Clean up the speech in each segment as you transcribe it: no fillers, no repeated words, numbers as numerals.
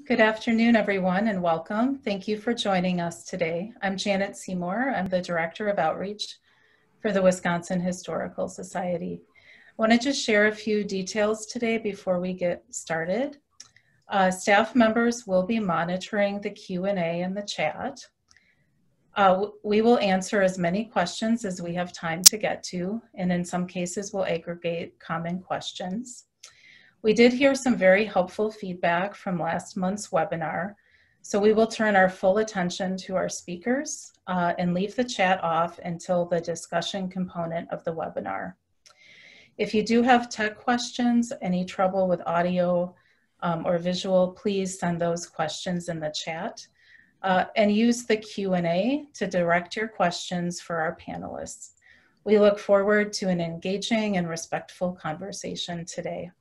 Good afternoon, everyone, and welcome. Thank you for joining us today. I'm Janet Seymour. I'm the Director of Outreach for the Wisconsin Historical Society. I want to just share a few details today before we get started. Staff members will be monitoring the Q&A in the chat. We will answer as many questions as we have time to get to, and in some cases we'll aggregate common questions. We did hear some very helpful feedback from last month's webinar, so we will turn our full attention to our speakers and leave the chat off until the discussion component of the webinar. If you do have tech questions, any trouble with audio or visual, please send those questions in the chat and use the Q&A to direct your questions for our panelists. We look forward to an engaging and respectful conversation today.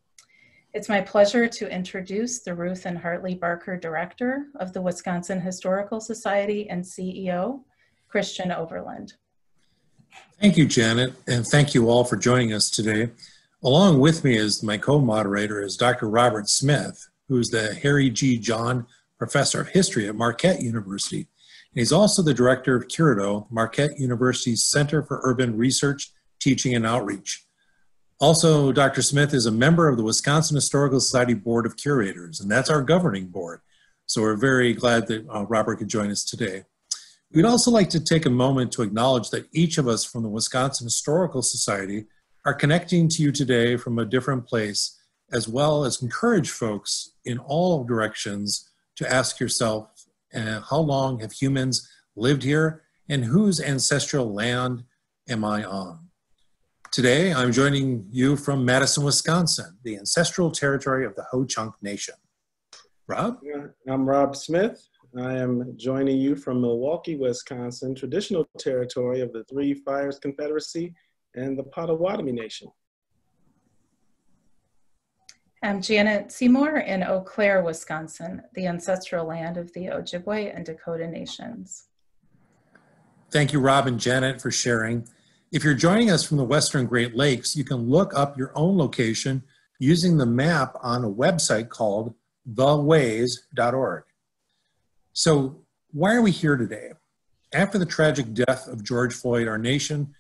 It's my pleasure to introduce the Ruth and Hartley Barker Director of the Wisconsin Historical Society and CEO, Christian Øverland. Thank you, Janet, and thank you all for joining us today. Along with me as my co-moderator is Dr. Robert Smith, who's the Harry G. John Professor of History at Marquette University. And he's also the Director of Curato, Marquette University's Center for Urban Research, Teaching, and Outreach. Also, Dr. Smith is a member of the Wisconsin Historical Society Board of Curators, and that's our governing board. So we're very glad that Robert could join us today. We'd also like to take a moment to acknowledge that each of us from the Wisconsin Historical Society are connecting to you today from a different place, as well as encourage folks in all directions to ask yourself, how long have humans lived here, and whose ancestral land am I on? Today, I'm joining you from Madison, Wisconsin, the ancestral territory of the Ho-Chunk Nation. Rob? I'm Rob Smith. I am joining you from Milwaukee, Wisconsin, traditional territory of the Three Fires Confederacy and the Potawatomi Nation. I'm Janet Seymour in Eau Claire, Wisconsin, the ancestral land of the Ojibwe and Dakota Nations. Thank you, Rob and Janet, for sharing. If you're joining us from the Western Great Lakes, you can look up your own location using the map on a website called theways.org. So why are we here today? After the tragic death of George Floyd, our nation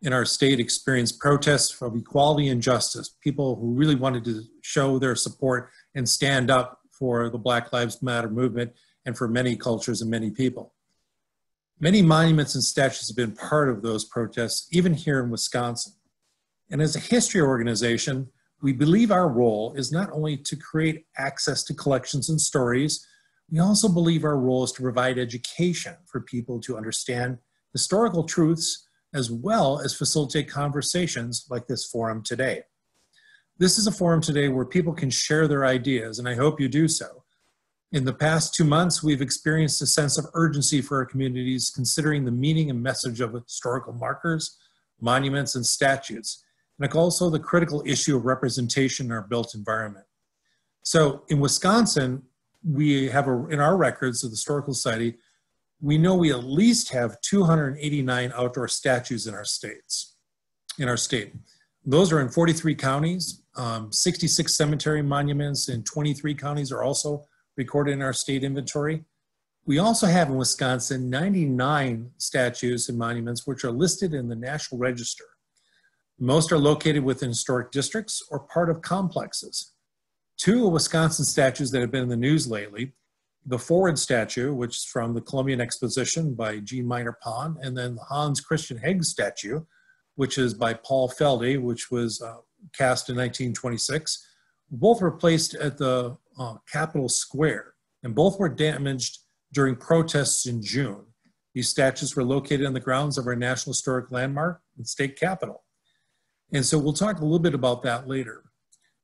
and our state experienced protests for equality and justice, people who really wanted to show their support and stand up for the Black Lives Matter movement and for many cultures and many people. Many monuments and statues have been part of those protests, even here in Wisconsin. And as a history organization, we believe our role is not only to create access to collections and stories, we also believe our role is to provide education for people to understand historical truths, as well as facilitate conversations like this forum today. This is a forum today where people can share their ideas, and I hope you do so. In the past 2 months, we've experienced a sense of urgency for our communities, considering the meaning and message of historical markers, monuments, and statues, and also the critical issue of representation in our built environment. So in Wisconsin, we have in our records of the Historical Society, we know we at least have 289 outdoor statues in our state. Those are in 43 counties, 66 cemetery monuments in 23 counties are also recorded in our state inventory. We also have in Wisconsin 99 statues and monuments which are listed in the National Register. Most are located within historic districts or part of complexes. 2 Wisconsin statues that have been in the news lately, the Forward statue, which is from the Columbian Exposition by Jean Minor Pond, and then the Hans Christian Heg statue, which is by Paul Felde, which was cast in 1926. Both were placed at the Capitol Square, and both were damaged during protests in June. These statues were located on the grounds of our National Historic Landmark and State Capitol. And so we'll talk a little bit about that later.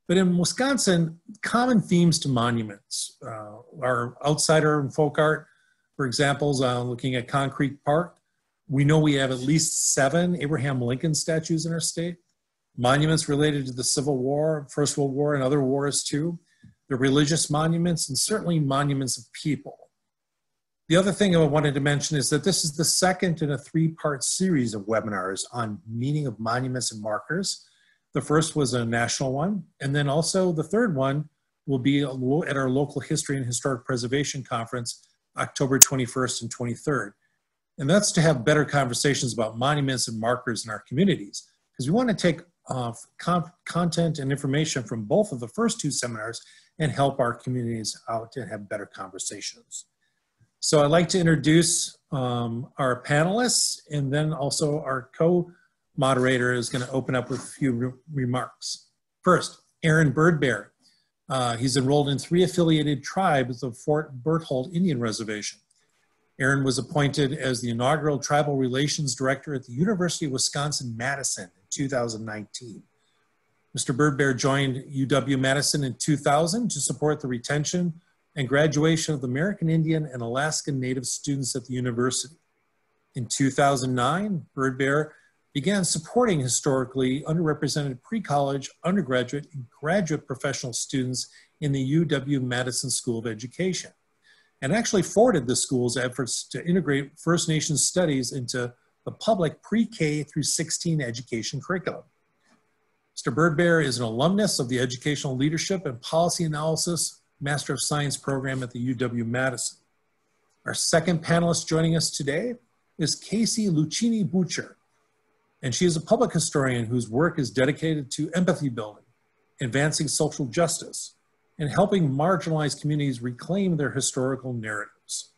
But in Wisconsin, common themes to monuments are outsider and folk art. For examples, looking at Concrete Park, we know we have at least 7 Abraham Lincoln statues in our state. Monuments related to the Civil War, First World War, and other wars too. The religious monuments, and certainly monuments of people. The other thing I wanted to mention is that this is the second in a 3-part series of webinars on meaning of monuments and markers. The first was a national one, and then also the third one will be at our local History and Historic Preservation Conference, October 21st and 23rd. And that's to have better conversations about monuments and markers in our communities, because we want to take content and information from both of the first two seminars and help our communities out to have better conversations. So I'd like to introduce our panelists, and then also our co-moderator is going to open up with a few remarks. First, Aaron Birdbear. He's enrolled in 3 affiliated tribes of Fort Berthold Indian Reservation. Aaron was appointed as the inaugural Tribal Relations Director at the University of Wisconsin-Madison in 2019. Mr. Birdbear joined UW-Madison in 2000 to support the retention and graduation of the American Indian and Alaskan Native students at the university. In 2009, Birdbear began supporting historically underrepresented pre-college, undergraduate, and graduate professional students in the UW-Madison School of Education, and actually forwarded the school's efforts to integrate First Nations studies into the public pre-K through 16 education curriculum. Mr. Birdbear is an alumnus of the Educational Leadership and Policy Analysis Master of Science program at the UW-Madison. Our second panelist joining us today is Casey Lucchini-Butcher, and she is a public historian whose work is dedicated to empathy building, advancing social justice, and helping marginalized communities reclaim their historical narratives.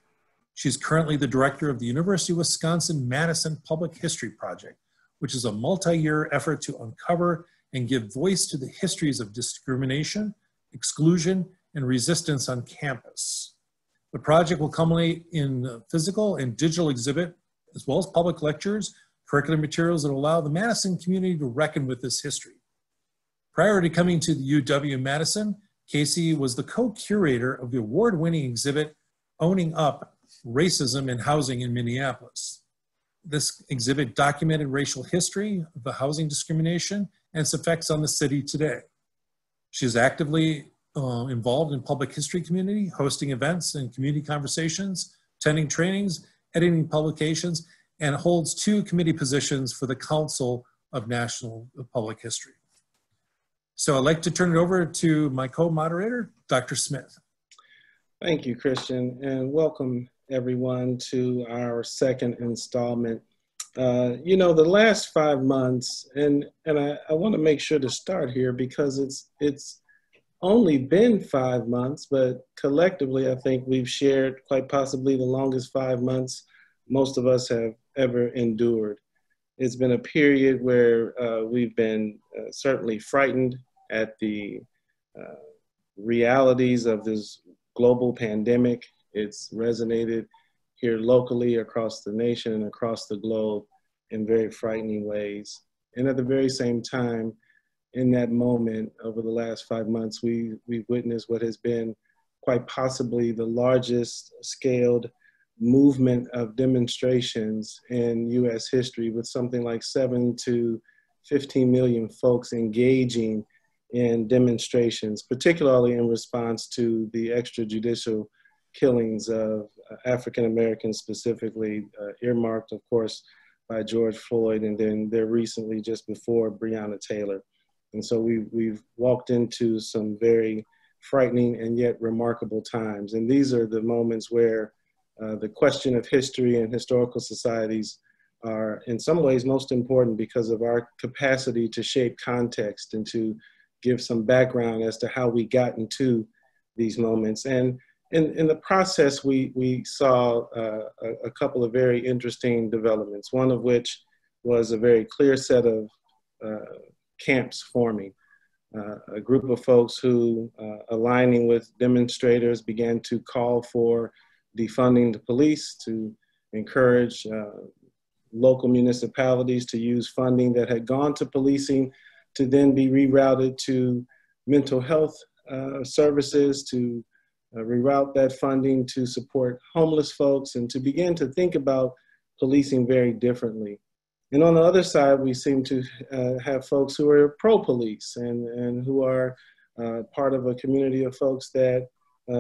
She's currently the director of the University of Wisconsin-Madison Public History Project, which is a multi-year effort to uncover and give voice to the histories of discrimination, exclusion, and resistance on campus. The project will culminate in a physical and digital exhibit, as well as public lectures, curriculum materials that allow the Madison community to reckon with this history. Prior to coming to the UW-Madison, Casey was the co-curator of the award-winning exhibit, Owning Up, Racism in Housing in Minneapolis. This exhibit documented racial history of the housing discrimination and its effects on the city today. She is actively involved in public history community, hosting events and community conversations, attending trainings, editing publications, and holds 2 committee positions for the Council of National Public History. So I'd like to turn it over to my co-moderator, Dr. Smith. Thank you, Christian, and welcome everyone to our second installment. You know, the last 5 months, and I want to make sure to start here because it's only been 5 months, but collectively I think we've shared quite possibly the longest 5 months most of us have ever endured. It's been a period where we've been certainly frightened at the realities of this global pandemic. It's resonated here locally, across the nation, and across the globe in very frightening ways. And at the very same time, in that moment, over the last 5 months, we've witnessed what has been quite possibly the largest scaled movement of demonstrations in US history, with something like 7 to 15 million folks engaging in demonstrations, particularly in response to the extrajudicial killings of African Americans, specifically earmarked, of course, by George Floyd, and then there recently, just before, Breonna Taylor. And so we've walked into some very frightening and yet remarkable times. And these are the moments where the question of history and historical societies are in some ways most important because of our capacity to shape context and to give some background as to how we got into these moments. And in the process, we saw a couple of very interesting developments, one of which was a very clear set of camps forming. A group of folks who, aligning with demonstrators, began to call for defunding the police, to encourage local municipalities to use funding that had gone to policing to then be rerouted to mental health services, to reroute that funding to support homeless folks, and to begin to think about policing very differently. And on the other side, we seem to have folks who are pro-police and who are part of a community of folks that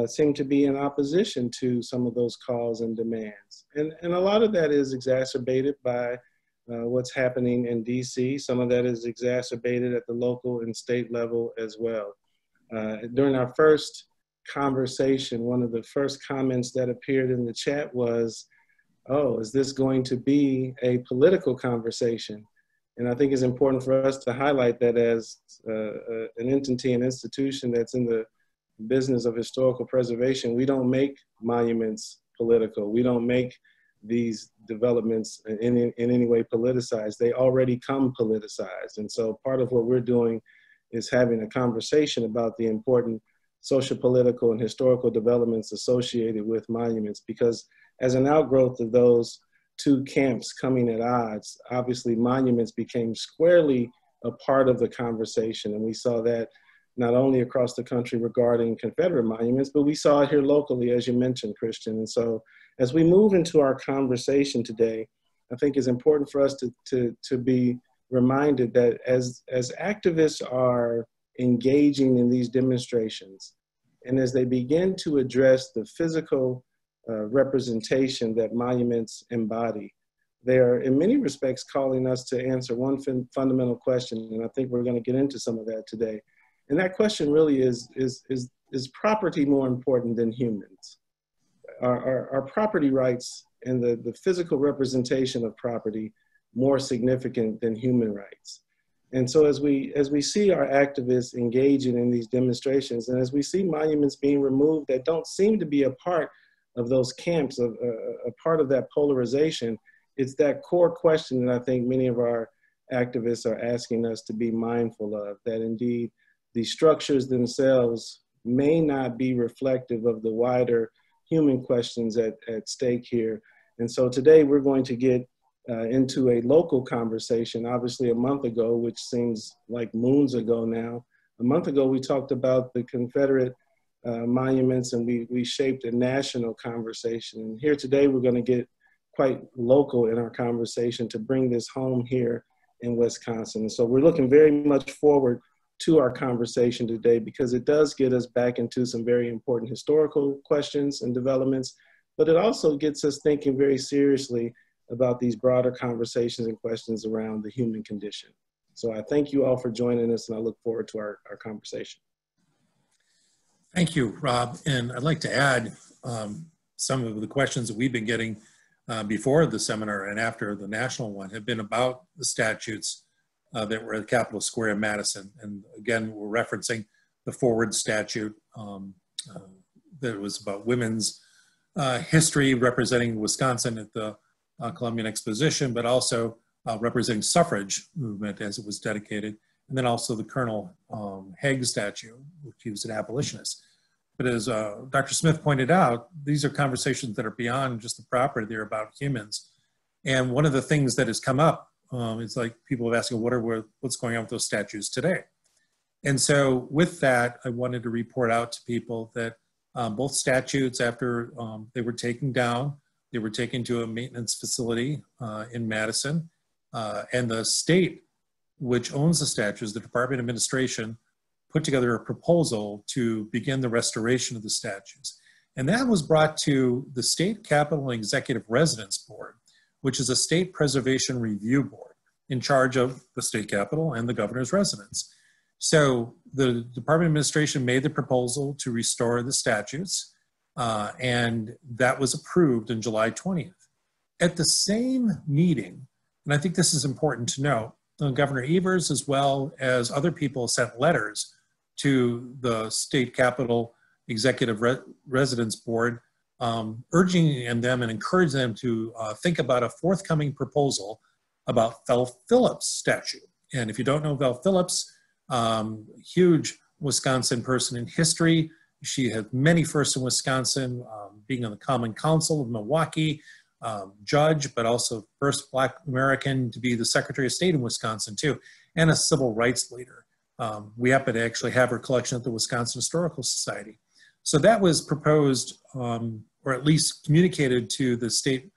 seem to be in opposition to some of those calls and demands. And a lot of that is exacerbated by what's happening in DC. Some of that is exacerbated at the local and state level as well. During our first conversation, one of the first comments that appeared in the chat was, oh, is this going to be a political conversation? And I think it's important for us to highlight that as an entity, an institution that's in the business of historical preservation, we don't make monuments political. We don't make these developments in any way politicized. They already come politicized. And so part of what we're doing is having a conversation about the important social, political, and historical developments associated with monuments, because as an outgrowth of those two camps coming at odds, obviously monuments became squarely a part of the conversation. And we saw that not only across the country regarding Confederate monuments, but we saw it here locally, as you mentioned, Christian. And so as we move into our conversation today, I think it's important for us to be reminded that as activists are engaging in these demonstrations, and as they begin to address the physical representation that monuments embody, they are in many respects calling us to answer one fundamental question, and I think we're going to get into some of that today. And that question really is property more important than humans? Are property rights and the physical representation of property more significant than human rights? And so as we see our activists engaging in these demonstrations, and as we see monuments being removed that don't seem to be a part of those camps, a part of that polarization, it's that core question that I think many of our activists are asking us to be mindful of, that indeed the structures themselves may not be reflective of the wider human questions at stake here. And so today we're going to get into a local conversation. Obviously a month ago, which seems like moons ago now, a month ago we talked about the Confederate monuments, and we shaped a national conversation. And here today we're going to get quite local in our conversation to bring this home here in Wisconsin. And so we're looking very much forward to our conversation today, because it does get us back into some very important historical questions and developments, but it also gets us thinking very seriously about these broader conversations and questions around the human condition. So I thank you all for joining us, and I look forward to our conversation. Thank you, Rob. And I'd like to add some of the questions that we've been getting before the seminar and after the national one have been about the statutes that were at Capitol Square in Madison. And again, we're referencing the forward statute that was about women's history representing Wisconsin at the Columbian Exposition, but also representing suffrage movement as it was dedicated. And then also the Colonel Haig statue, which he was an abolitionist. But as Dr. Smith pointed out, these are conversations that are beyond just the property, they're about humans. And one of the things that has come up, it's like people have asked, what's going on with those statues today? And so with that, I wanted to report out to people that both statutes, after they were taken down, they were taken to a maintenance facility in Madison, and the state, which owns the statues, the Department of Administration, put together a proposal to begin the restoration of the statues. And that was brought to the State Capitol and Executive Residence Board, which is a state preservation review board in charge of the state capitol and the governor's residence. So the Department of Administration made the proposal to restore the statues, and that was approved on July 20th. At the same meeting, and I think this is important to note, Governor Evers, as well as other people, sent letters to the State Capitol Executive Residence Board, urging them and encouraging them to think about a forthcoming proposal about Vel Phillips' statue. And if you don't know Vel Phillips, huge Wisconsin person in history. She had many firsts in Wisconsin, being on the Common Council of Milwaukee, judge, but also first Black American to be the Secretary of State in Wisconsin too, and a civil rights leader. We happen to actually have her collection at the Wisconsin Historical Society. So that was proposed, or at least communicated to the State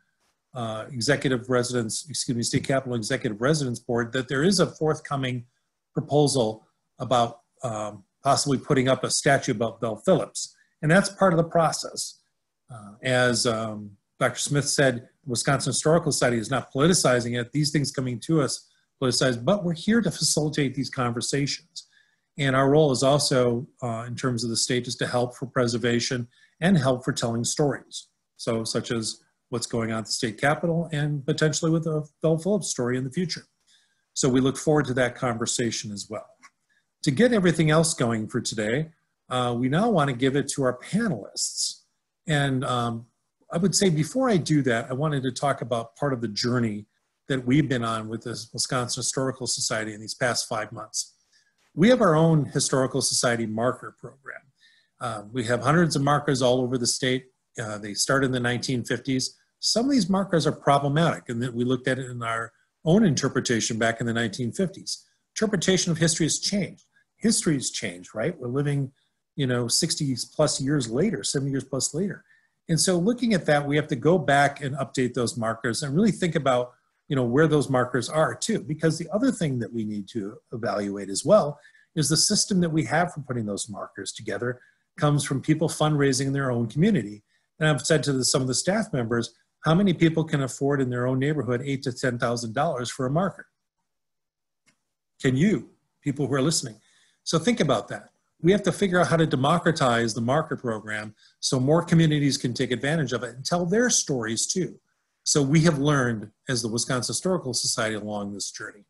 Executive Residence, State Capitol Executive Residence Board, that there is a forthcoming proposal about possibly putting up a statue about Vel Phillips. And that's part of the process. As Dr. Smith said, the Wisconsin Historical Society is not politicizing it. These things coming to us politicized, but we're here to facilitate these conversations. And our role is also, in terms of the state, is to help for preservation and help for telling stories. So such as what's going on at the state capitol and potentially with a Bell Phillips story in the future. So we look forward to that conversation as well. To get everything else going for today, we now want to give it to our panelists. And I would say before I do that, I wanted to talk about part of the journey that we've been on with the Wisconsin Historical Society in these past 5 months. We have our own Historical Society marker program. We have hundreds of markers all over the state. They started in the 1950s. Some of these markers are problematic, and that we looked at it in our own interpretation back in the 1950s. Interpretation of history has changed. History's changed, right? We're living, 60 plus years later, 70 years plus later. And so looking at that, we have to go back and update those markers and really think about, where those markers are too. Because the other thing that we need to evaluate as well is the system that we have for putting those markers together comes from people fundraising in their own community. And I've said to some of the staff members, how many people can afford in their own neighborhood $8,000 to $10,000 for a marker? Can you, people who are listening? So think about that. We have to figure out how to democratize the marker program so more communities can take advantage of it and tell their stories too. So we have learned as the Wisconsin Historical Society along this journey.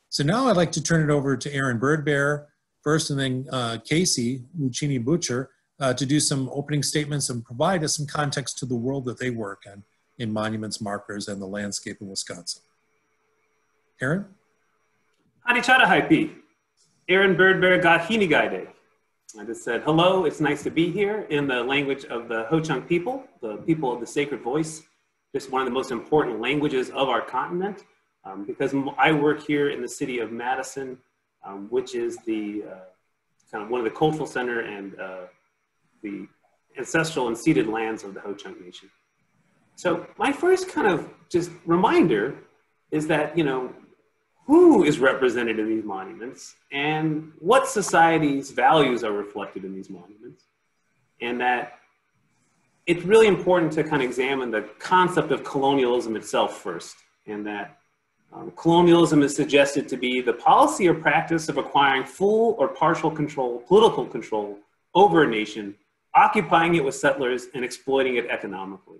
So now I'd like to turn it over to Aaron Birdbear first, and then Casey Lucchini Butcher to do some opening statements and provide us some context to the world that they work in monuments, markers, and the landscape in Wisconsin. Aaron? Hadi chada haipi. Aaron Birdbear Gahini Gaide. I just said, hello, it's nice to be here in the language of the Ho-Chunk people, the people of the sacred voice, just one of the most important languages of our continent, because I work here in the city of Madison, which is the kind of one of the cultural center and the ancestral and ceded lands of the Ho-Chunk Nation. So my first kind of just reminder is that, who is represented in these monuments and what society's values are reflected in these monuments. And that it's really important to kind of examine the concept of colonialism itself first. And that colonialism is suggested to be the policy or practice of acquiring full or partial control, political control over a nation, occupying it with settlers and exploiting it economically.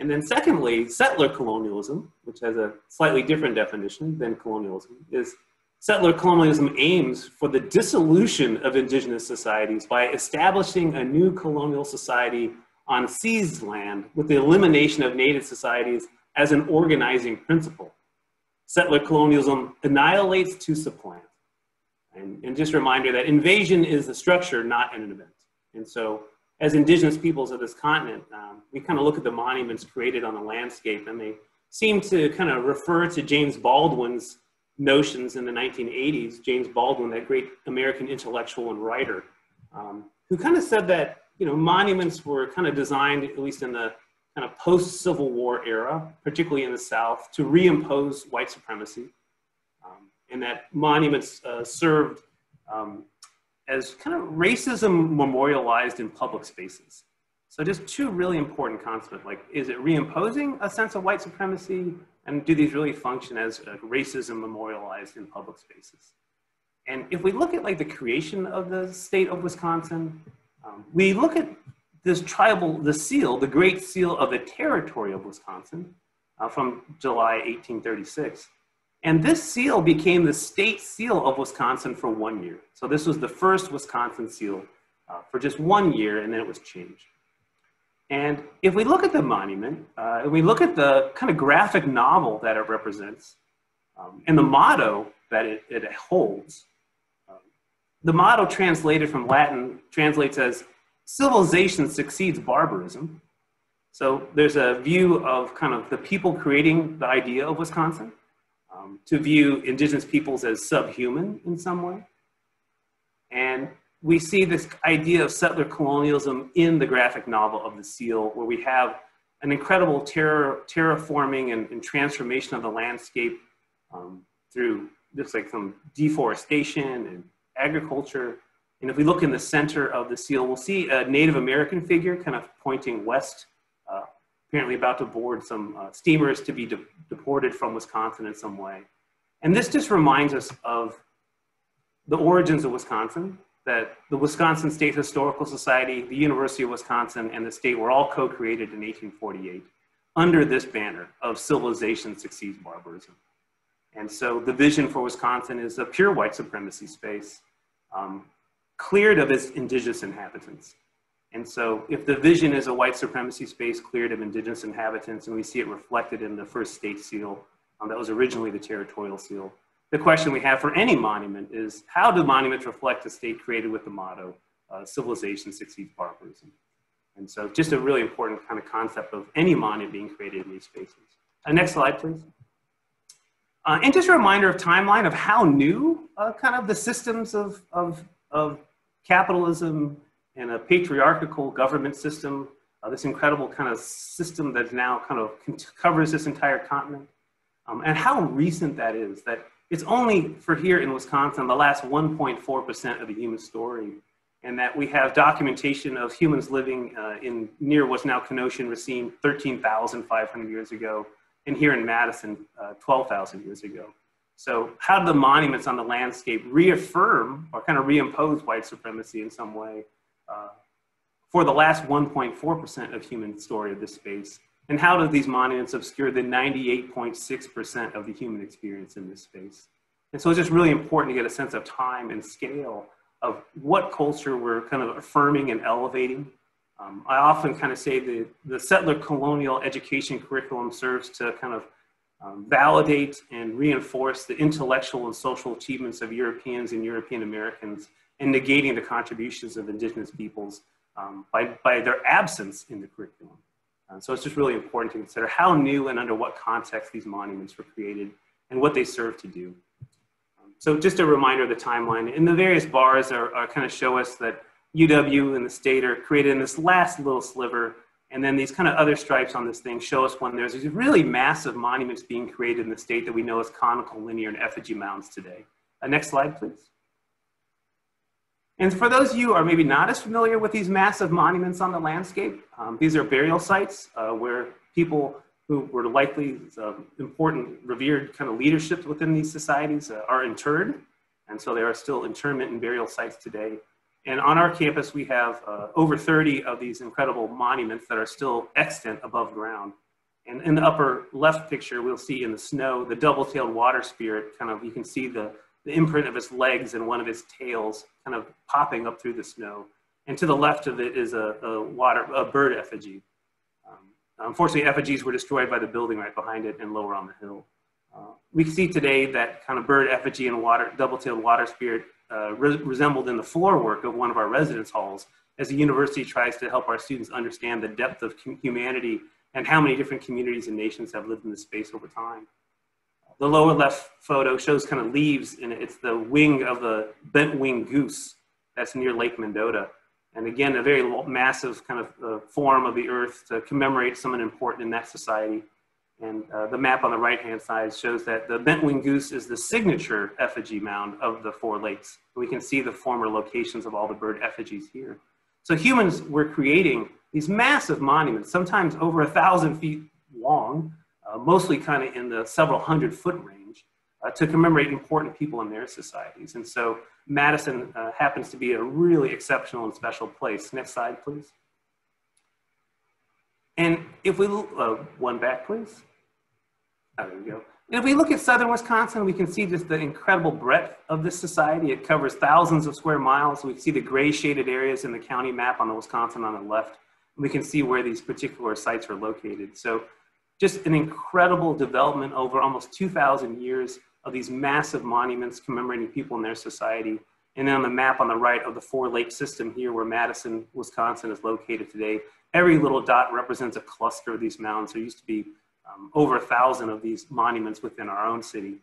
And then secondly, settler colonialism, which has a slightly different definition than colonialism, is settler colonialism aims for the dissolution of indigenous societies by establishing a new colonial society on seized land with the elimination of native societies as an organizing principle. Settler colonialism annihilates to supplant. And just a reminder that invasion is the structure, not an event. And so as indigenous peoples of this continent, we kind of look at the monuments created on the landscape, and they seem to kind of refer to James Baldwin's notions in the 1980s. James Baldwin, that great American intellectual and writer, who kind of said that, monuments were kind of designed, at least in the kind of post-Civil War era, particularly in the South, to reimpose white supremacy, and that monuments served as kind of racism memorialized in public spaces. So just two really important concepts, like, is it reimposing a sense of white supremacy, and do these really function as racism memorialized in public spaces? And if we look at like the creation of the state of Wisconsin, we look at this the seal, the Great Seal of the Territory of Wisconsin from July 1836. And this seal became the state seal of Wisconsin for 1 year. So this was the first Wisconsin seal for just 1 year, and then it was changed. And if we look at the monument, and we look at the kind of graphic novel that it represents, and the motto that it holds, the motto translated from Latin translates as civilization succeeds barbarism. So there's a view of kind of the people creating the idea of Wisconsin, to view indigenous peoples as subhuman in some way. And we see this idea of settler colonialism in the graphic novel of the seal, where we have an incredible terraforming and transformation of the landscape through just like some deforestation and agriculture. And if we look in the center of the seal, we'll see a Native American figure kind of pointing west, apparently about to board some steamers to be deported from Wisconsin in some way. And this just reminds us of the origins of Wisconsin, that the Wisconsin State Historical Society, the University of Wisconsin, and the state were all co-created in 1848 under this banner of civilization succeeds barbarism. And so the vision for Wisconsin is a pure white supremacy space, cleared of its indigenous inhabitants. And so if the vision is a white supremacy space cleared of indigenous inhabitants, and we see it reflected in the first state seal, that was originally the territorial seal, the question we have for any monument is, how do monuments reflect a state created with the motto, civilization succeeds barbarism? And so just a really important kind of concept of any monument being created in these spaces. Next slide, please. And just a reminder of timeline of how new kind of the systems of capitalism and a patriarchal government system, this incredible kind of system that now kind of covers this entire continent, and how recent that is, that it's only for here in Wisconsin, the last 1.4% of the human story, and that we have documentation of humans living in near what's now Kenosha and Racine 13,500 years ago, and here in Madison 12,000 years ago. So how do the monuments on the landscape reaffirm or kind of reimpose white supremacy in some way for the last 1.4% of human story of this space? And how do these monuments obscure the 98.6% of the human experience in this space? And so it's just really important to get a sense of time and scale of what culture we're kind of affirming and elevating. I often kind of say the settler colonial education curriculum serves to kind of validate and reinforce the intellectual and social achievements of Europeans and European Americans, and negating the contributions of indigenous peoples by their absence in the curriculum. So it's just really important to consider how new and under what context these monuments were created and what they serve to do. So just a reminder of the timeline. And the various bars are kind of show us that UW and the state are created in this last little sliver. And then these kind of other stripes on this thing show us when there's these really massive monuments being created in the state that we know as conical, linear, and effigy mounds today. Next slide, please. And for those of you who are maybe not as familiar with these massive monuments on the landscape, these are burial sites where people who were likely important, revered kind of leadership within these societies are interred. And so there are still interment and burial sites today. And on our campus, we have over 30 of these incredible monuments that are still extant above ground. And in the upper left picture, we'll see in the snow, the double-tailed water spirit, kind of, you can see the imprint of its legs and one of its tails kind of popping up through the snow. And to the left of it is a bird effigy. Unfortunately, effigies were destroyed by the building right behind it and lower on the hill. We see today that kind of bird effigy and double-tailed water spirit resembled in the floor work of one of our residence halls as the university tries to help our students understand the depth of humanity and how many different communities and nations have lived in this space over time. The lower left photo shows kind of leaves, and it's the wing of the bent-winged goose that's near Lake Mendota. And again, a very massive kind of form of the earth to commemorate someone important in that society. And the map on the right-hand side shows that the bent-winged goose is the signature effigy mound of the four lakes. We can see the former locations of all the bird effigies here. So humans were creating these massive monuments, sometimes over 1,000 feet long, mostly kind of in the several 100-foot range, to commemorate important people in their societies. And so Madison happens to be a really exceptional and special place. Next slide, please. And if we, one back, please. Oh, there we go. And if we look at southern Wisconsin, we can see just the incredible breadth of this society. It covers thousands of square miles. We see the gray shaded areas in the county map on the Wisconsin on the left. We can see where these particular sites are located. So just an incredible development over almost 2,000 years of these massive monuments commemorating people in their society. And then on the map on the right of the four-lake system here where Madison, Wisconsin is located today, every little dot represents a cluster of these mounds. There used to be over 1,000 of these monuments within our own city.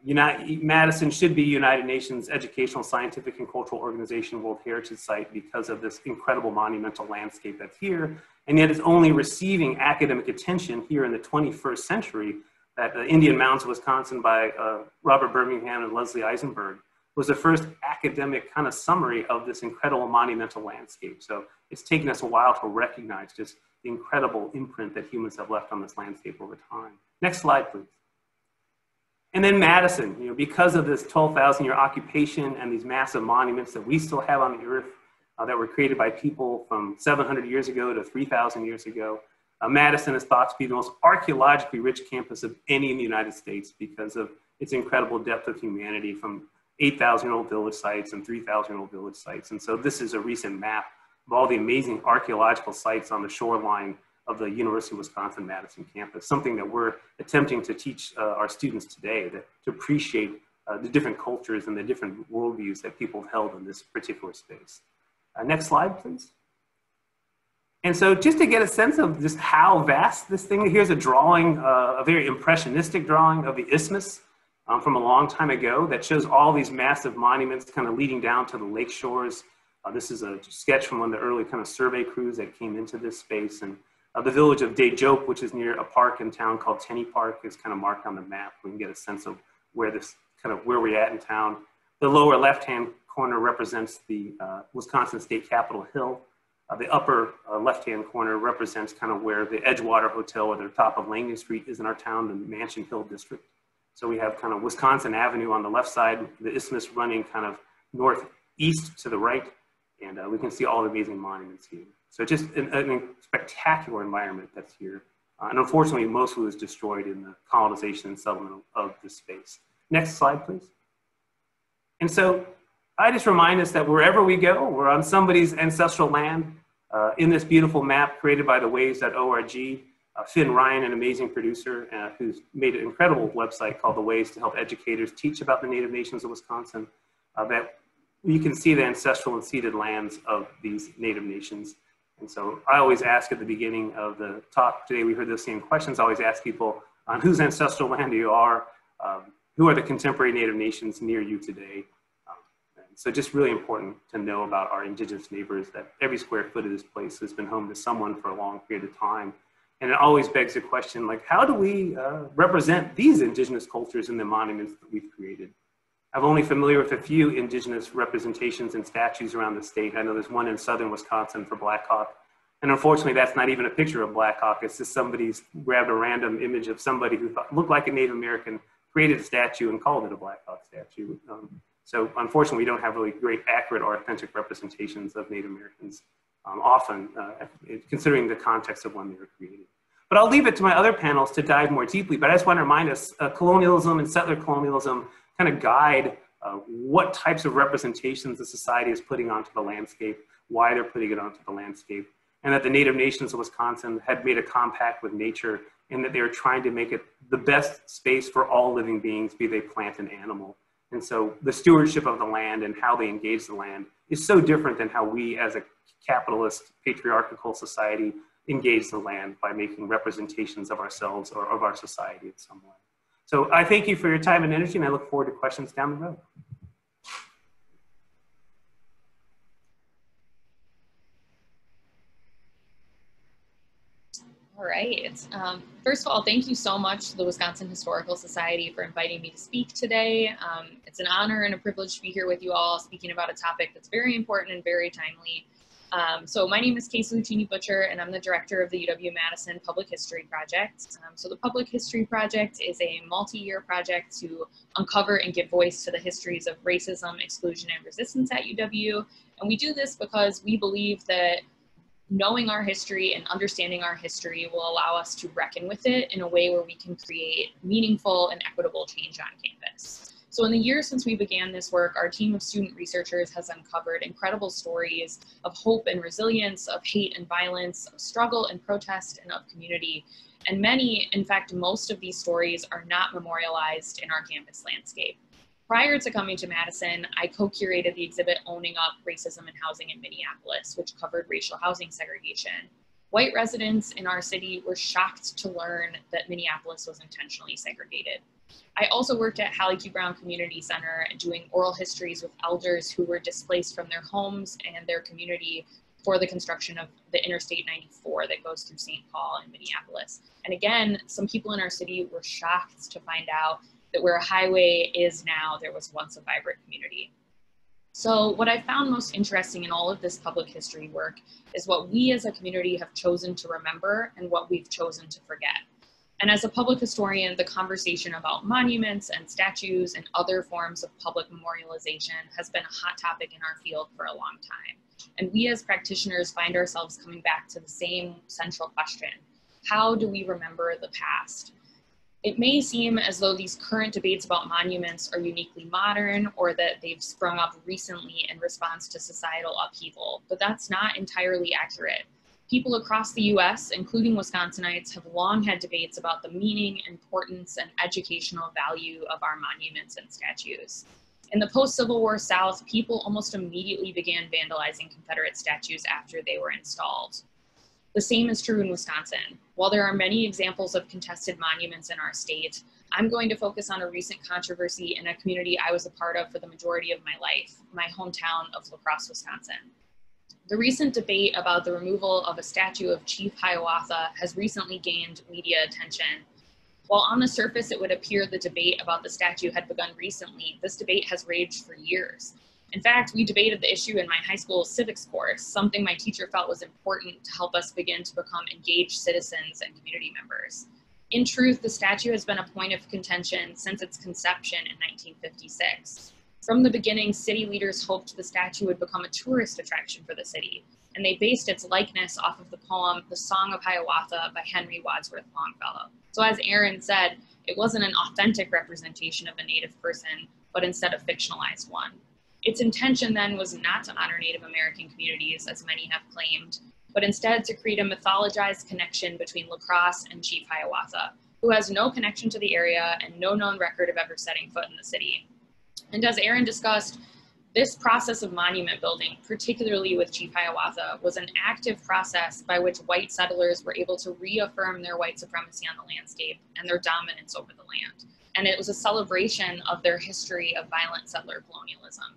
Madison should be United Nations Educational, Scientific, and Cultural Organization World Heritage Site because of this incredible monumental landscape that's here, and yet it's only receiving academic attention here in the 21st century. That the Indian Mounds of Wisconsin by Robert Birmingham and Leslie Eisenberg was the first academic kind of summary of this incredible monumental landscape. So it's taken us a while to recognize just the incredible imprint that humans have left on this landscape over time. Next slide, please. And then Madison, you know, because of this 12,000-year occupation and these massive monuments that we still have on the earth that were created by people from 700 years ago to 3,000 years ago, Madison is thought to be the most archaeologically rich campus of any in the United States because of its incredible depth of humanity, from 8,000-year-old village sites and 3,000-year-old village sites. And so this is a recent map of all the amazing archaeological sites on the shoreline of the University of Wisconsin-Madison campus, something that we're attempting to teach our students today, to appreciate the different cultures and the different worldviews that people have held in this particular space. Next slide, please. And so just to get a sense of just how vast this thing, here's a drawing, a very impressionistic drawing of the isthmus from a long time ago that shows all these massive monuments kind of leading down to the lake shores. This is a sketch from one of the early kind of survey crews that came into this space. And the village of Dejope, which is near a park in town called Tenney Park, is kind of marked on the map. We can get a sense of where where we're at in town. The lower left-hand corner represents the Wisconsin State Capitol Hill. The upper left-hand corner represents kind of where the Edgewater Hotel or the top of Langley Street is in our town, the Mansion Hill district. So we have kind of Wisconsin Avenue on the left side, the isthmus running kind of northeast to the right, and we can see all the amazing monuments here. So just a spectacular environment that's here. And unfortunately, most of it was destroyed in the colonization and settlement of this space. Next slide, please. And so I just remind us that wherever we go, we're on somebody's ancestral land. In this beautiful map created by the Waves.org, Finn Ryan, an amazing producer who's made an incredible website called The Waves to help educators teach about the Native nations of Wisconsin, that you can see the ancestral and ceded lands of these Native nations. And so I always ask at the beginning of the talk today, we heard those same questions, I always ask people on whose ancestral land you are, who are the contemporary Native nations near you today. So just really important to know about our indigenous neighbors, that every square foot of this place has been home to someone for a long period of time. And it always begs the question, like, how do we represent these indigenous cultures in the monuments that we've created? I'm only familiar with a few indigenous representations and statues around the state. I know there's one in southern Wisconsin for Black Hawk. And unfortunately, that's not even a picture of Black Hawk. It's just somebody's grabbed a random image of somebody who looked like a Native American, created a statue and called it a Black Hawk statue. So unfortunately, we don't have really great, accurate, or authentic representations of Native Americans, often considering the context of when they were created. But I'll leave it to my other panels to dive more deeply, but I just want to remind us, colonialism and settler colonialism kind of guide what types of representations the society is putting onto the landscape, why they're putting it onto the landscape, and that the Native nations of Wisconsin had made a compact with nature and that they were trying to make it the best space for all living beings, be they plant and animal. And so the stewardship of the land and how they engage the land is so different than how we as a capitalist patriarchal society engage the land by making representations of ourselves or of our society in some way. So I thank you for your time and energy, and I look forward to questions down the road. All right. First of all, thank you so much to the Wisconsin Historical Society for inviting me to speak today. It's an honor and a privilege to be here with you all speaking about a topic that's very important and very timely. So my name is Casey Lucchini Butcher, and I'm the director of the UW-Madison Public History Project. So the Public History Project is a multi-year project to uncover and give voice to the histories of racism, exclusion, and resistance at UW. And we do this because we believe that knowing our history and understanding our history will allow us to reckon with it in a way where we can create meaningful and equitable change on campus. So in the years since we began this work, our team of student researchers has uncovered incredible stories of hope and resilience, of hate and violence, of struggle and protest, and of community. And many, in fact, most of these stories are not memorialized in our campus landscape. Prior to coming to Madison, I co-curated the exhibit Owning Up Racism and Housing in Minneapolis, which covered racial housing segregation. White residents in our city were shocked to learn that Minneapolis was intentionally segregated. I also worked at Hallie Q. Brown Community Center doing oral histories with elders who were displaced from their homes and their community for the construction of the Interstate 94 that goes through St. Paul in Minneapolis. And again, some people in our city were shocked to find out that where a highway is now, there was once a vibrant community. So what I found most interesting in all of this public history work is what we as a community have chosen to remember and what we've chosen to forget. And as a public historian, the conversation about monuments and statues and other forms of public memorialization has been a hot topic in our field for a long time. And we as practitioners find ourselves coming back to the same central question: how do we remember the past? It may seem as though these current debates about monuments are uniquely modern or that they've sprung up recently in response to societal upheaval, but that's not entirely accurate. People across the US, including Wisconsinites, have long had debates about the meaning, importance, and educational value of our monuments and statues. In the post-Civil War South, people almost immediately began vandalizing Confederate statues after they were installed. The same is true in Wisconsin. While there are many examples of contested monuments in our state, I'm going to focus on a recent controversy in a community I was a part of for the majority of my life, my hometown of La Crosse, Wisconsin. The recent debate about the removal of a statue of Chief Hiawatha has recently gained media attention. While on the surface it would appear the debate about the statue had begun recently, this debate has raged for years. In fact, we debated the issue in my high school civics course, something my teacher felt was important to help us begin to become engaged citizens and community members. In truth, the statue has been a point of contention since its conception in 1956. From the beginning, city leaders hoped the statue would become a tourist attraction for the city, and they based its likeness off of the poem, The Song of Hiawatha by Henry Wadsworth Longfellow. So as Aaron said, it wasn't an authentic representation of a Native person, but instead a fictionalized one. Its intention then was not to honor Native American communities, as many have claimed, but instead to create a mythologized connection between La Crosse and Chief Hiawatha, who has no connection to the area and no known record of ever setting foot in the city. And as Aaron discussed, this process of monument building, particularly with Chief Hiawatha, was an active process by which white settlers were able to reaffirm their white supremacy on the landscape and their dominance over the land. And it was a celebration of their history of violent settler colonialism.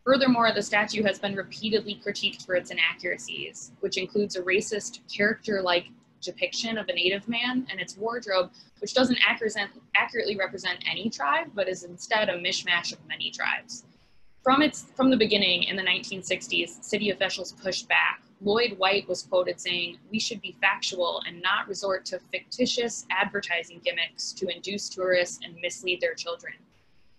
Furthermore, the statue has been repeatedly critiqued for its inaccuracies, which includes a racist character-like depiction of a Native man and its wardrobe, which doesn't accurately represent any tribe, but is instead a mishmash of many tribes. From the beginning in the 1960s, city officials pushed back. Lloyd White was quoted saying, "We should be factual and not resort to fictitious advertising gimmicks to induce tourists and mislead their children."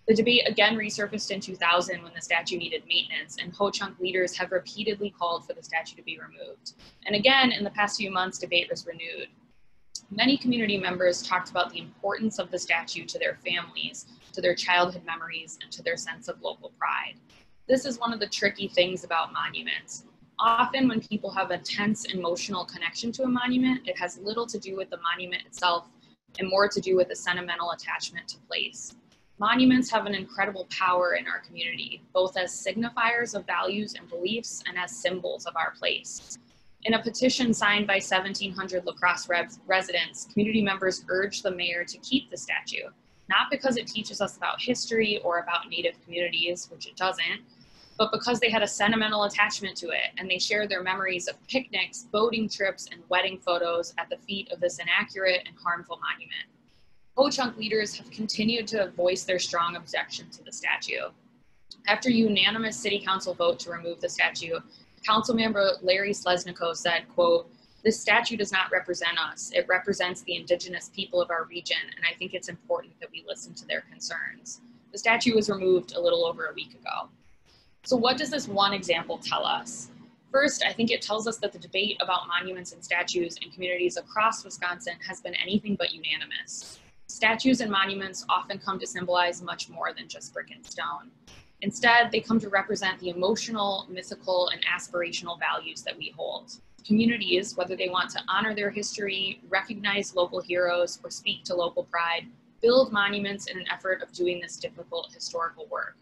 The debate again resurfaced in 2000 when the statue needed maintenance, and Ho-Chunk leaders have repeatedly called for the statue to be removed. And again, in the past few months, debate was renewed. Many community members talked about the importance of the statue to their families, to their childhood memories, and to their sense of local pride. This is one of the tricky things about monuments. Often when people have a tense emotional connection to a monument, it has little to do with the monument itself and more to do with a sentimental attachment to place. Monuments have an incredible power in our community, both as signifiers of values and beliefs and as symbols of our place. In a petition signed by 1,700 La Crosse residents, community members urged the mayor to keep the statue, not because it teaches us about history or about Native communities, which it doesn't, but because they had a sentimental attachment to it, and they shared their memories of picnics, boating trips, and wedding photos at the feet of this inaccurate and harmful monument. Ho-Chunk leaders have continued to voice their strong objection to the statue. After a unanimous city council vote to remove the statue, Councilmember Larry Slesnikow said, quote, "This statue does not represent us. It represents the indigenous people of our region, and I think it's important that we listen to their concerns." The statue was removed a little over a week ago. So what does this one example tell us? First, I think it tells us that the debate about monuments and statues in communities across Wisconsin has been anything but unanimous. Statues and monuments often come to symbolize much more than just brick and stone. Instead, they come to represent the emotional, mythical, and aspirational values that we hold. Communities, whether they want to honor their history, recognize local heroes, or speak to local pride, build monuments in an effort of doing this difficult historical work.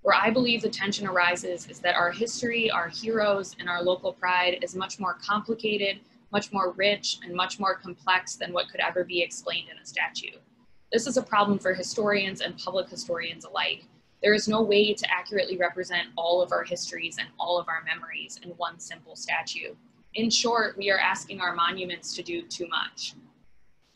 Where I believe the tension arises is that our history, our heroes, and our local pride is much more complicated, much more rich, and much more complex than what could ever be explained in a statue. This is a problem for historians and public historians alike. There is no way to accurately represent all of our histories and all of our memories in one simple statue. In short, we are asking our monuments to do too much.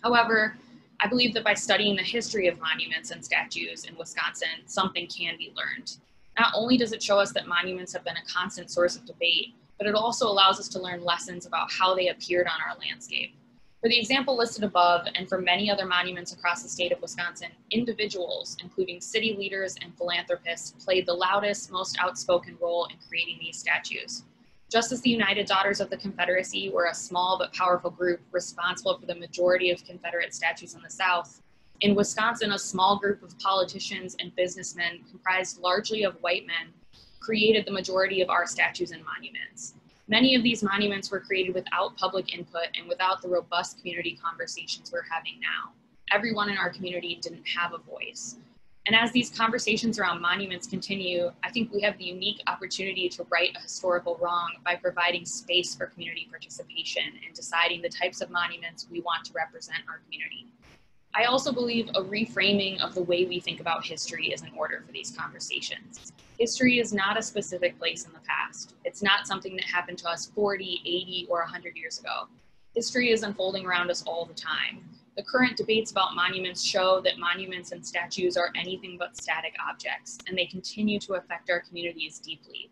However, I believe that by studying the history of monuments and statues in Wisconsin, something can be learned. Not only does it show us that monuments have been a constant source of debate, but it also allows us to learn lessons about how they appeared on our landscape. For the example listed above, and for many other monuments across the state of Wisconsin, individuals, including city leaders and philanthropists, played the loudest, most outspoken role in creating these statues. Just as the United Daughters of the Confederacy were a small but powerful group responsible for the majority of Confederate statues in the South, in Wisconsin, a small group of politicians and businessmen comprised largely of white men created the majority of our statues and monuments. Many of these monuments were created without public input and without the robust community conversations we're having now. Everyone in our community didn't have a voice. And as these conversations around monuments continue, I think we have the unique opportunity to right a historical wrong by providing space for community participation and deciding the types of monuments we want to represent our community. I also believe a reframing of the way we think about history is in order for these conversations. History is not a specific place in the past. It's not something that happened to us 40, 80, or 100 years ago. History is unfolding around us all the time. The current debates about monuments show that monuments and statues are anything but static objects, and they continue to affect our communities deeply.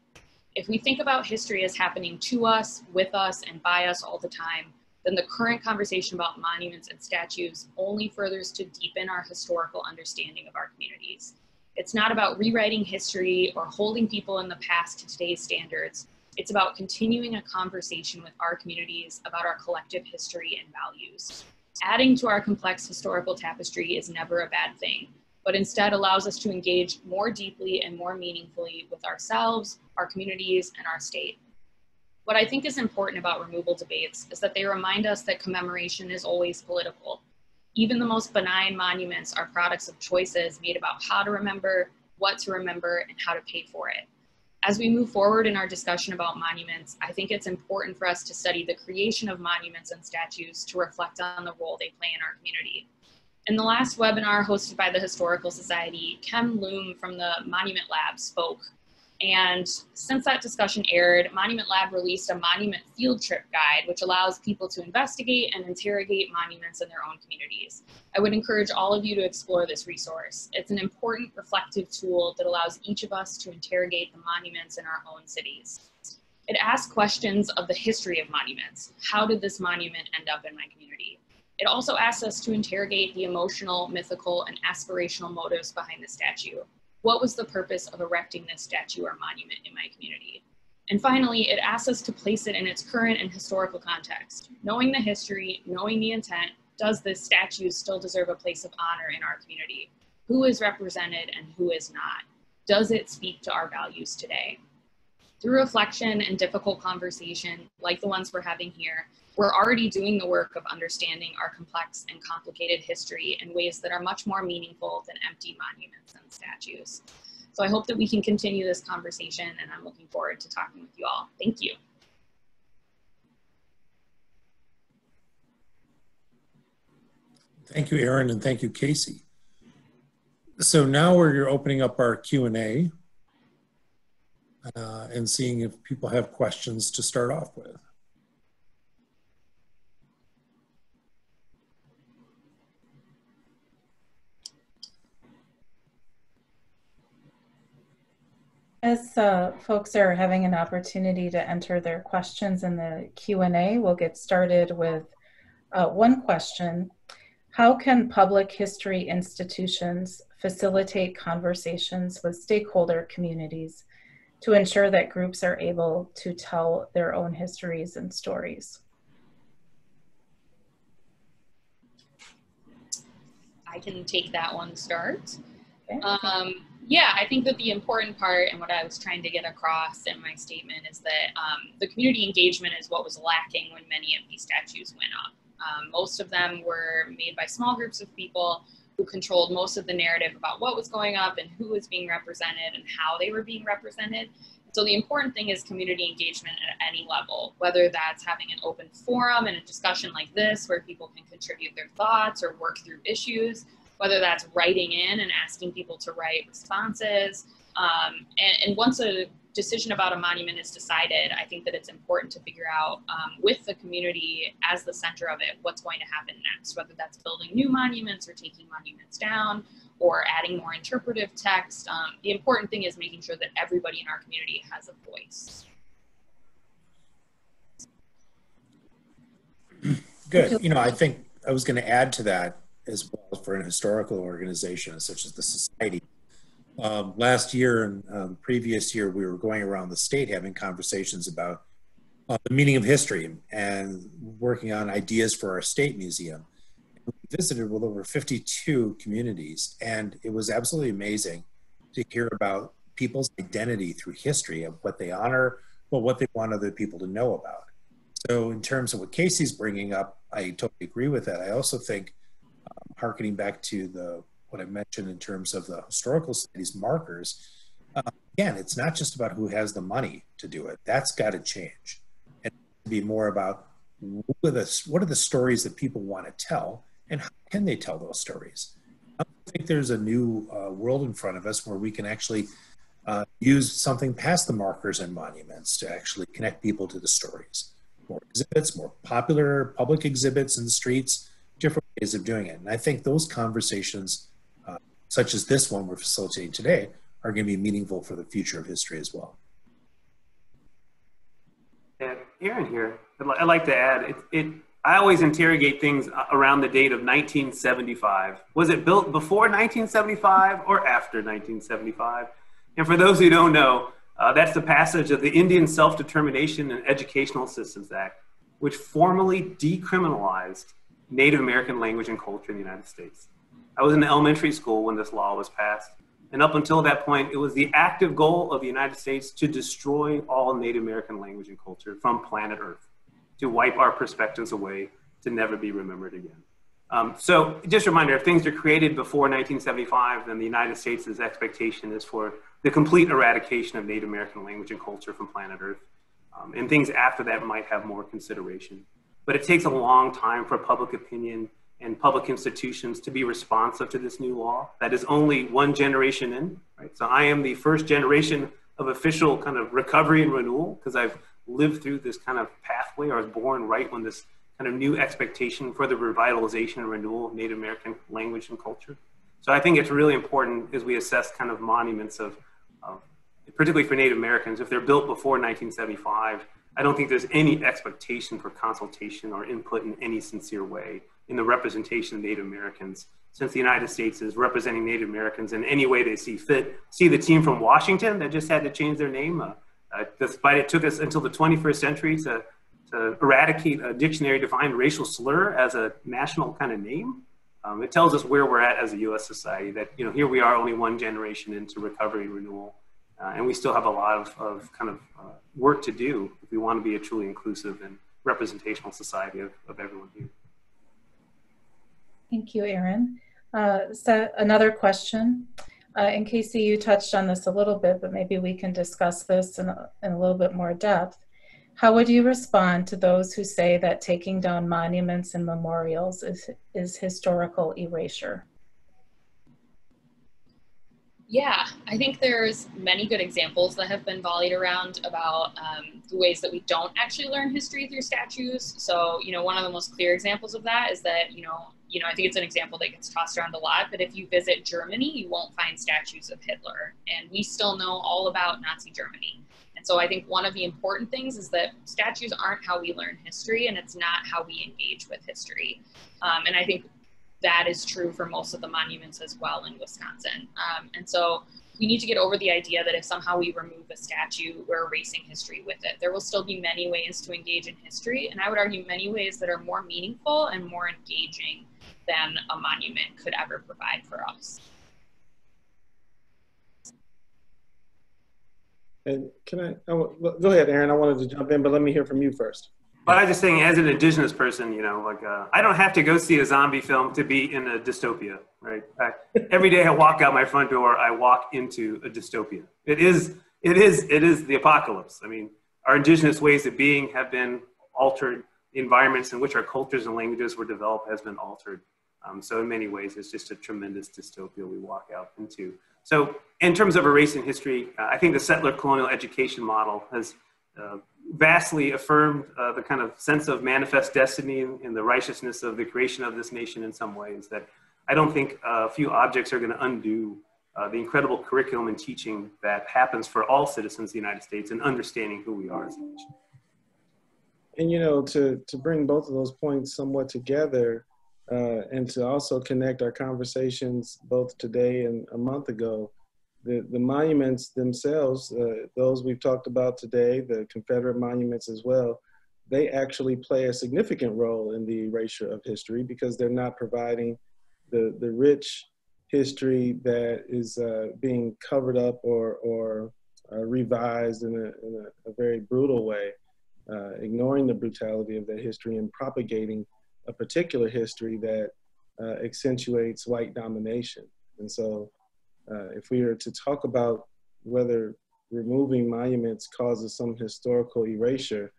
If we think about history as happening to us, with us, and by us all the time, then the current conversation about monuments and statues only furthers to deepen our historical understanding of our communities. It's not about rewriting history or holding people in the past to today's standards. It's about continuing a conversation with our communities about our collective history and values. Adding to our complex historical tapestry is never a bad thing, but instead allows us to engage more deeply and more meaningfully with ourselves, our communities, and our state. What I think is important about removal debates is that they remind us that commemoration is always political. Even the most benign monuments are products of choices made about how to remember, what to remember, and how to pay for it. As we move forward in our discussion about monuments, I think it's important for us to study the creation of monuments and statues to reflect on the role they play in our community. In the last webinar hosted by the Historical Society, Kem Loom from the Monument Lab spoke. And since that discussion aired, Monument Lab released a monument field trip guide, which allows people to investigate and interrogate monuments in their own communities. I would encourage all of you to explore this resource. It's an important reflective tool that allows each of us to interrogate the monuments in our own cities. It asks questions of the history of monuments. How did this monument end up in my community? It also asks us to interrogate the emotional, mythical, and aspirational motives behind the statue. What was the purpose of erecting this statue or monument in my community? And finally, it asks us to place it in its current and historical context. Knowing the history, knowing the intent, does this statue still deserve a place of honor in our community? Who is represented and who is not? Does it speak to our values today? Through reflection and difficult conversation, like the ones we're having here, we're already doing the work of understanding our complex and complicated history in ways that are much more meaningful than empty monuments and statues. So I hope that we can continue this conversation, and I'm looking forward to talking with you all. Thank you. Thank you, Erin, and thank you, Casey. So now we're opening up our Q&A and seeing if people have questions to start off with. As folks are having an opportunity to enter their questions in the Q&A, we'll get started with one question. How can public history institutions facilitate conversations with stakeholder communities to ensure that groups are able to tell their own histories and stories? I can take that one to start. Okay. Yeah, I think that the important part and what I was trying to get across in my statement is that the community engagement is what was lacking when many of these statues went up. Most of them were made by small groups of people who controlled most of the narrative about what was going up and who was being represented and how they were being represented. So the important thing is community engagement at any level, whether that's having an open forum and a discussion like this where people can contribute their thoughts or work through issues, whether that's writing in and asking people to write responses. And once a decision about a monument is decided, I think that it's important to figure out with the community as the center of it, what's going to happen next, whether that's building new monuments or taking monuments down or adding more interpretive text. The important thing is making sure that everybody in our community has a voice. Good. You know, I think I was going to add to that as well for an historical organization such as the Society. Last year and previous year, we were going around the state having conversations about the meaning of history and working on ideas for our state museum. We visited with over 52 communities, and it was absolutely amazing to hear about people's identity through history of what they honor, but what they want other people to know about. So in terms of what Casey's bringing up, I totally agree with that. I also think, hearkening back to what I mentioned in terms of the historical studies markers, again, it's not just about who has the money to do it. That's got to change. And to be more about what are the stories that people want to tell, and how can they tell those stories? I think there's a new world in front of us where we can actually use something past the markers and monuments to actually connect people to the stories. More exhibits, more popular public exhibits in the streets, different ways of doing it. And I think those conversations, such as this one we're facilitating today, are going to be meaningful for the future of history as well. And Aaron here, I'd like to add, I always interrogate things around the date of 1975. Was it built before 1975 or after 1975? And for those who don't know, that's the passage of the Indian Self-Determination and Educational Systems Act, which formally decriminalized Native American language and culture in the United States. I was in elementary school when this law was passed. And up until that point, it was the active goal of the United States to destroy all Native American language and culture from planet Earth, to wipe our perspectives away, to never be remembered again. So just a reminder, if things are created before 1975, then the United States' expectation is for the complete eradication of Native American language and culture from planet Earth. And things after that might have more consideration. But it takes a long time for public opinion and public institutions to be responsive to this new law. That is only one generation in, right? So I am the first generation of official kind of recovery and renewal, because I've lived through this kind of pathway. I was born right when this kind of new expectation for the revitalization and renewal of Native American language and culture. So I think it's really important as we assess kind of monuments of particularly for Native Americans, if they're built before 1975, I don't think there's any expectation for consultation or input in any sincere way in the representation of Native Americans, since the United States is representing Native Americans in any way they see fit. See the team from Washington that just had to change their name, despite it took us until the 21st century to eradicate a dictionary-defined racial slur as a national kind of name. It tells us where we're at as a U.S. society, that here we are only one generation into recovery and renewal. And we still have a lot of work to do if we want to be a truly inclusive and representational society of everyone here. Thank you, Aaron. So another question, and Casey, you touched on this a little bit, but maybe we can discuss this in a little bit more depth. How would you respond to those who say that taking down monuments and memorials is historical erasure? Yeah, I think there's many good examples that have been volleyed around about the ways that we don't actually learn history through statues. So, one of the most clear examples of that is that, I think it's an example that gets tossed around a lot, but if you visit Germany, you won't find statues of Hitler. And we still know all about Nazi Germany. And so I think one of the important things is that statues aren't how we learn history, and it's not how we engage with history. And I think that is true for most of the monuments as well in Wisconsin. And so we need to get over the idea that if somehow we remove a statue, we're erasing history with it. There will still be many ways to engage in history, and I would argue many ways that are more meaningful and more engaging than a monument could ever provide for us. And go ahead, Aaron, I wanted to jump in, but let me hear from you first. But I was just saying, as an Indigenous person, I don't have to go see a zombie film to be in a dystopia, right? Every day I walk out my front door, I walk into a dystopia. It is the apocalypse. I mean, our Indigenous ways of being have been altered. The environments in which our cultures and languages were developed has been altered. So in many ways, it's just a tremendous dystopia we walk out into. So in terms of erasing history, I think the settler colonial education model has vastly affirmed the kind of sense of manifest destiny and the righteousness of the creation of this nation in some ways, that I don't think a few objects are going to undo the incredible curriculum and teaching that happens for all citizens of the United States in understanding who we are as a nation. And you know, to bring both of those points somewhat together, and to also connect our conversations both today and a month ago, the monuments themselves, those we've talked about today, the Confederate monuments as well, they actually play a significant role in the erasure of history because they're not providing the rich history that is being covered up or revised in a very brutal way, ignoring the brutality of that history and propagating a particular history that accentuates white domination. And so if we are to talk about whether removing monuments causes some historical erasure,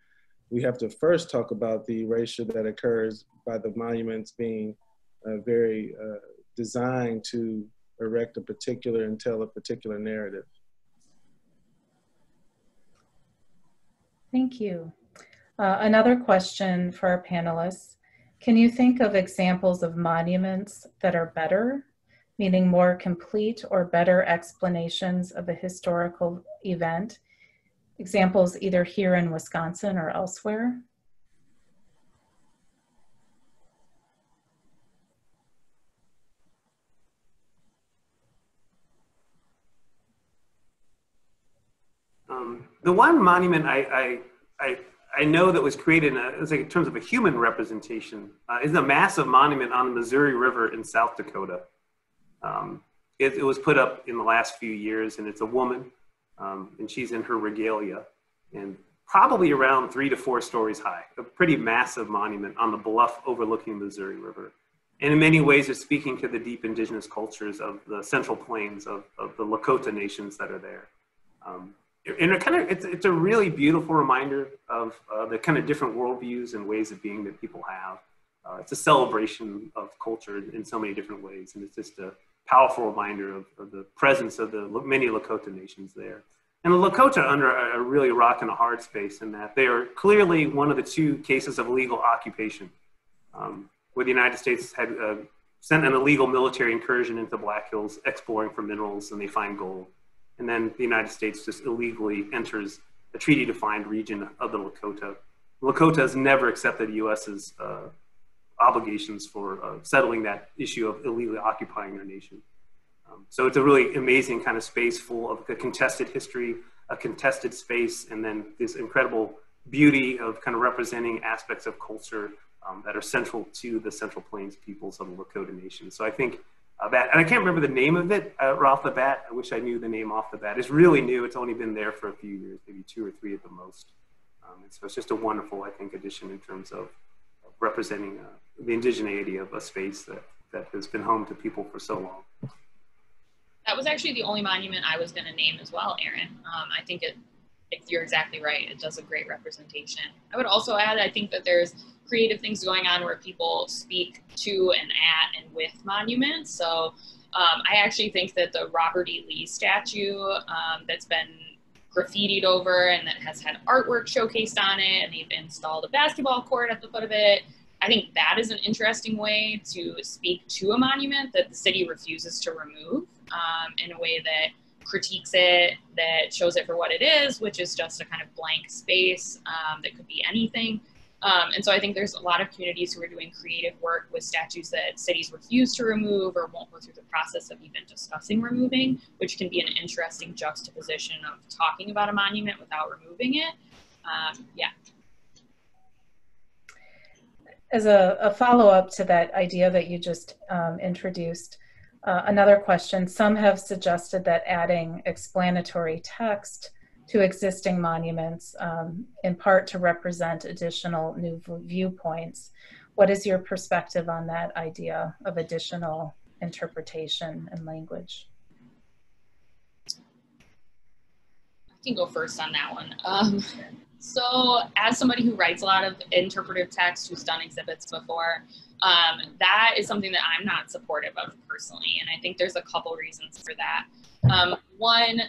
we have to first talk about the erasure that occurs by the monuments being very designed to erect a particular and tell a particular narrative. Thank you. Another question for our panelists. Can you think of examples of monuments that are better, meaning more complete or better explanations of a historical event? Examples either here in Wisconsin or elsewhere? The one monument I know that was created in terms of a human representation is a massive monument on the Missouri River in South Dakota. It was put up in the last few years, and it's a woman, and she's in her regalia, and probably around 3 to 4 stories high, a pretty massive monument on the bluff overlooking the Missouri River. And in many ways, it's speaking to the deep indigenous cultures of the Central Plains of the Lakota nations that are there. And it's a really beautiful reminder of the kind of different worldviews and ways of being that people have. It's a celebration of culture in so many different ways, and it's just a powerful reminder of the presence of the many Lakota nations there. And the Lakota are under a really rock and a hard space in that they are clearly one of the 2 cases of illegal occupation, where the United States had sent an illegal military incursion into Black Hills exploring for minerals, and they find gold. And then the United States just illegally enters a treaty-defined region of the Lakota. Lakota has never accepted the U.S.'s obligations for settling that issue of illegally occupying their nation. So it's a really amazing kind of space full of a contested history, a contested space, and then this incredible beauty of kind of representing aspects of culture that are central to the Central Plains peoples of the Lakota Nation. So I think that, and I can't remember the name of it right off the bat. I wish I knew the name off the bat. It's really new. It's only been there for a few years, maybe 2 or 3 at the most. And so it's just a wonderful, I think, addition in terms of representing the indigeneity of a space that has been home to people for so long. That was actually the only monument I was going to name as well, Aaron. I think you're exactly right. It does a great representation. I would also add, I think that there's creative things going on where people speak to and at and with monuments. So I actually think that the Robert E. Lee statue that's been graffitied over and that has had artwork showcased on it, and they've installed a basketball court at the foot of it. I think that is an interesting way to speak to a monument that the city refuses to remove in a way that critiques it, that shows it for what it is, which is just a kind of blank space that could be anything. And so I think there's a lot of communities who are doing creative work with statues that cities refuse to remove or won't go through the process of even discussing removing, which can be an interesting juxtaposition of talking about a monument without removing it. Yeah. As a follow-up to that idea that you just introduced, another question, some have suggested that adding explanatory text to existing monuments, in part to represent additional new viewpoints. What is your perspective on that idea of additional interpretation and language? I can go first on that one. So as somebody who writes a lot of interpretive text, who's done exhibits before, that is something that I'm not supportive of personally. And I think there's a couple reasons for that. One,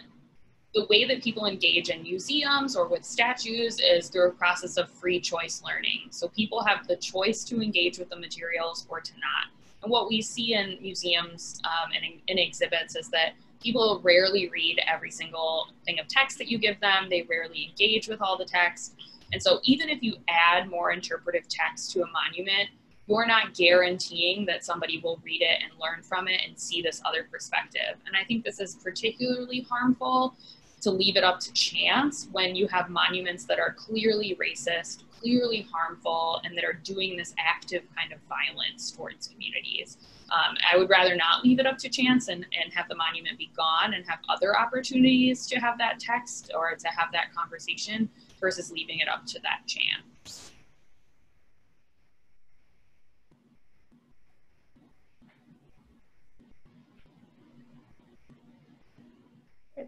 the way that people engage in museums or with statues is through a process of free choice learning. So people have the choice to engage with the materials or to not. And what we see in museums and in exhibits is that people rarely read every single thing of text that you give them. They rarely engage with all the text. And so even if you add more interpretive text to a monument, you're not guaranteeing that somebody will read it and learn from it and see this other perspective. And I think this is particularly harmful to leave it up to chance when you have monuments that are clearly racist, clearly harmful, and that are doing this active kind of violence towards communities. I would rather not leave it up to chance and have the monument be gone and have other opportunities to have that text or to have that conversation versus leaving it up to that chance.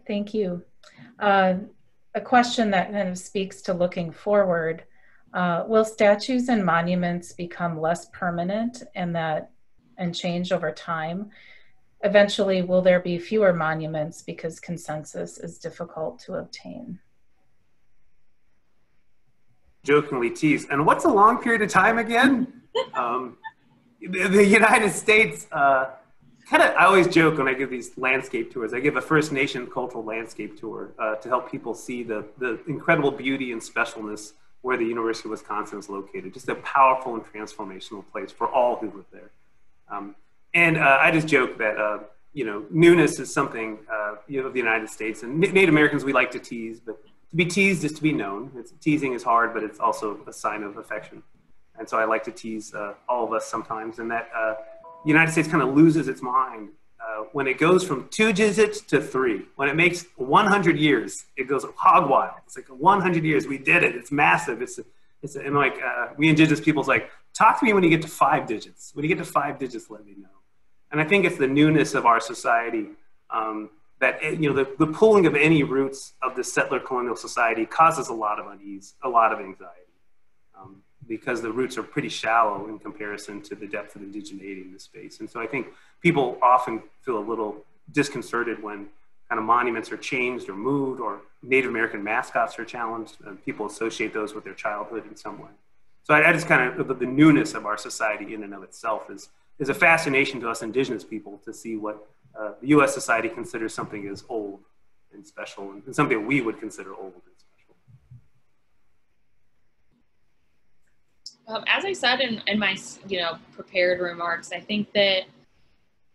Thank you. A question that kind of speaks to looking forward. Will statues and monuments become less permanent and change over time? Eventually, will there be fewer monuments because consensus is difficult to obtain? Jokingly teased. And what's a long period of time again? The United States, I always joke when I give these landscape tours. I give a First Nation cultural landscape tour to help people see the incredible beauty and specialness where the University of Wisconsin is located. Just a powerful and transformational place for all who live there. I just joke that, newness is something of the United States. And Native Americans, we like to tease, but to be teased is to be known. Teasing is hard, but it's also a sign of affection. And so I like to tease all of us sometimes. And that the United States kind of loses its mind when it goes from 2 digits to 3. When it makes 100 years, it goes hog wild. It's like 100 years, we did it. It's massive. And like we indigenous people's like, talk to me when you get to 5 digits. When you get to 5 digits, let me know. And I think it's the newness of our society that, the pulling of any roots of the settler colonial society causes a lot of unease, a lot of anxiety, because the roots are pretty shallow in comparison to the depth of indigeneity in this space. And so I think people often feel a little disconcerted when kind of monuments are changed or moved or Native American mascots are challenged, and people associate those with their childhood in some way. So I just kind of, the newness of our society in and of itself is a fascination to us indigenous people to see what the US society considers something as old and special and something we would consider old and special. As I said in my prepared remarks, I think that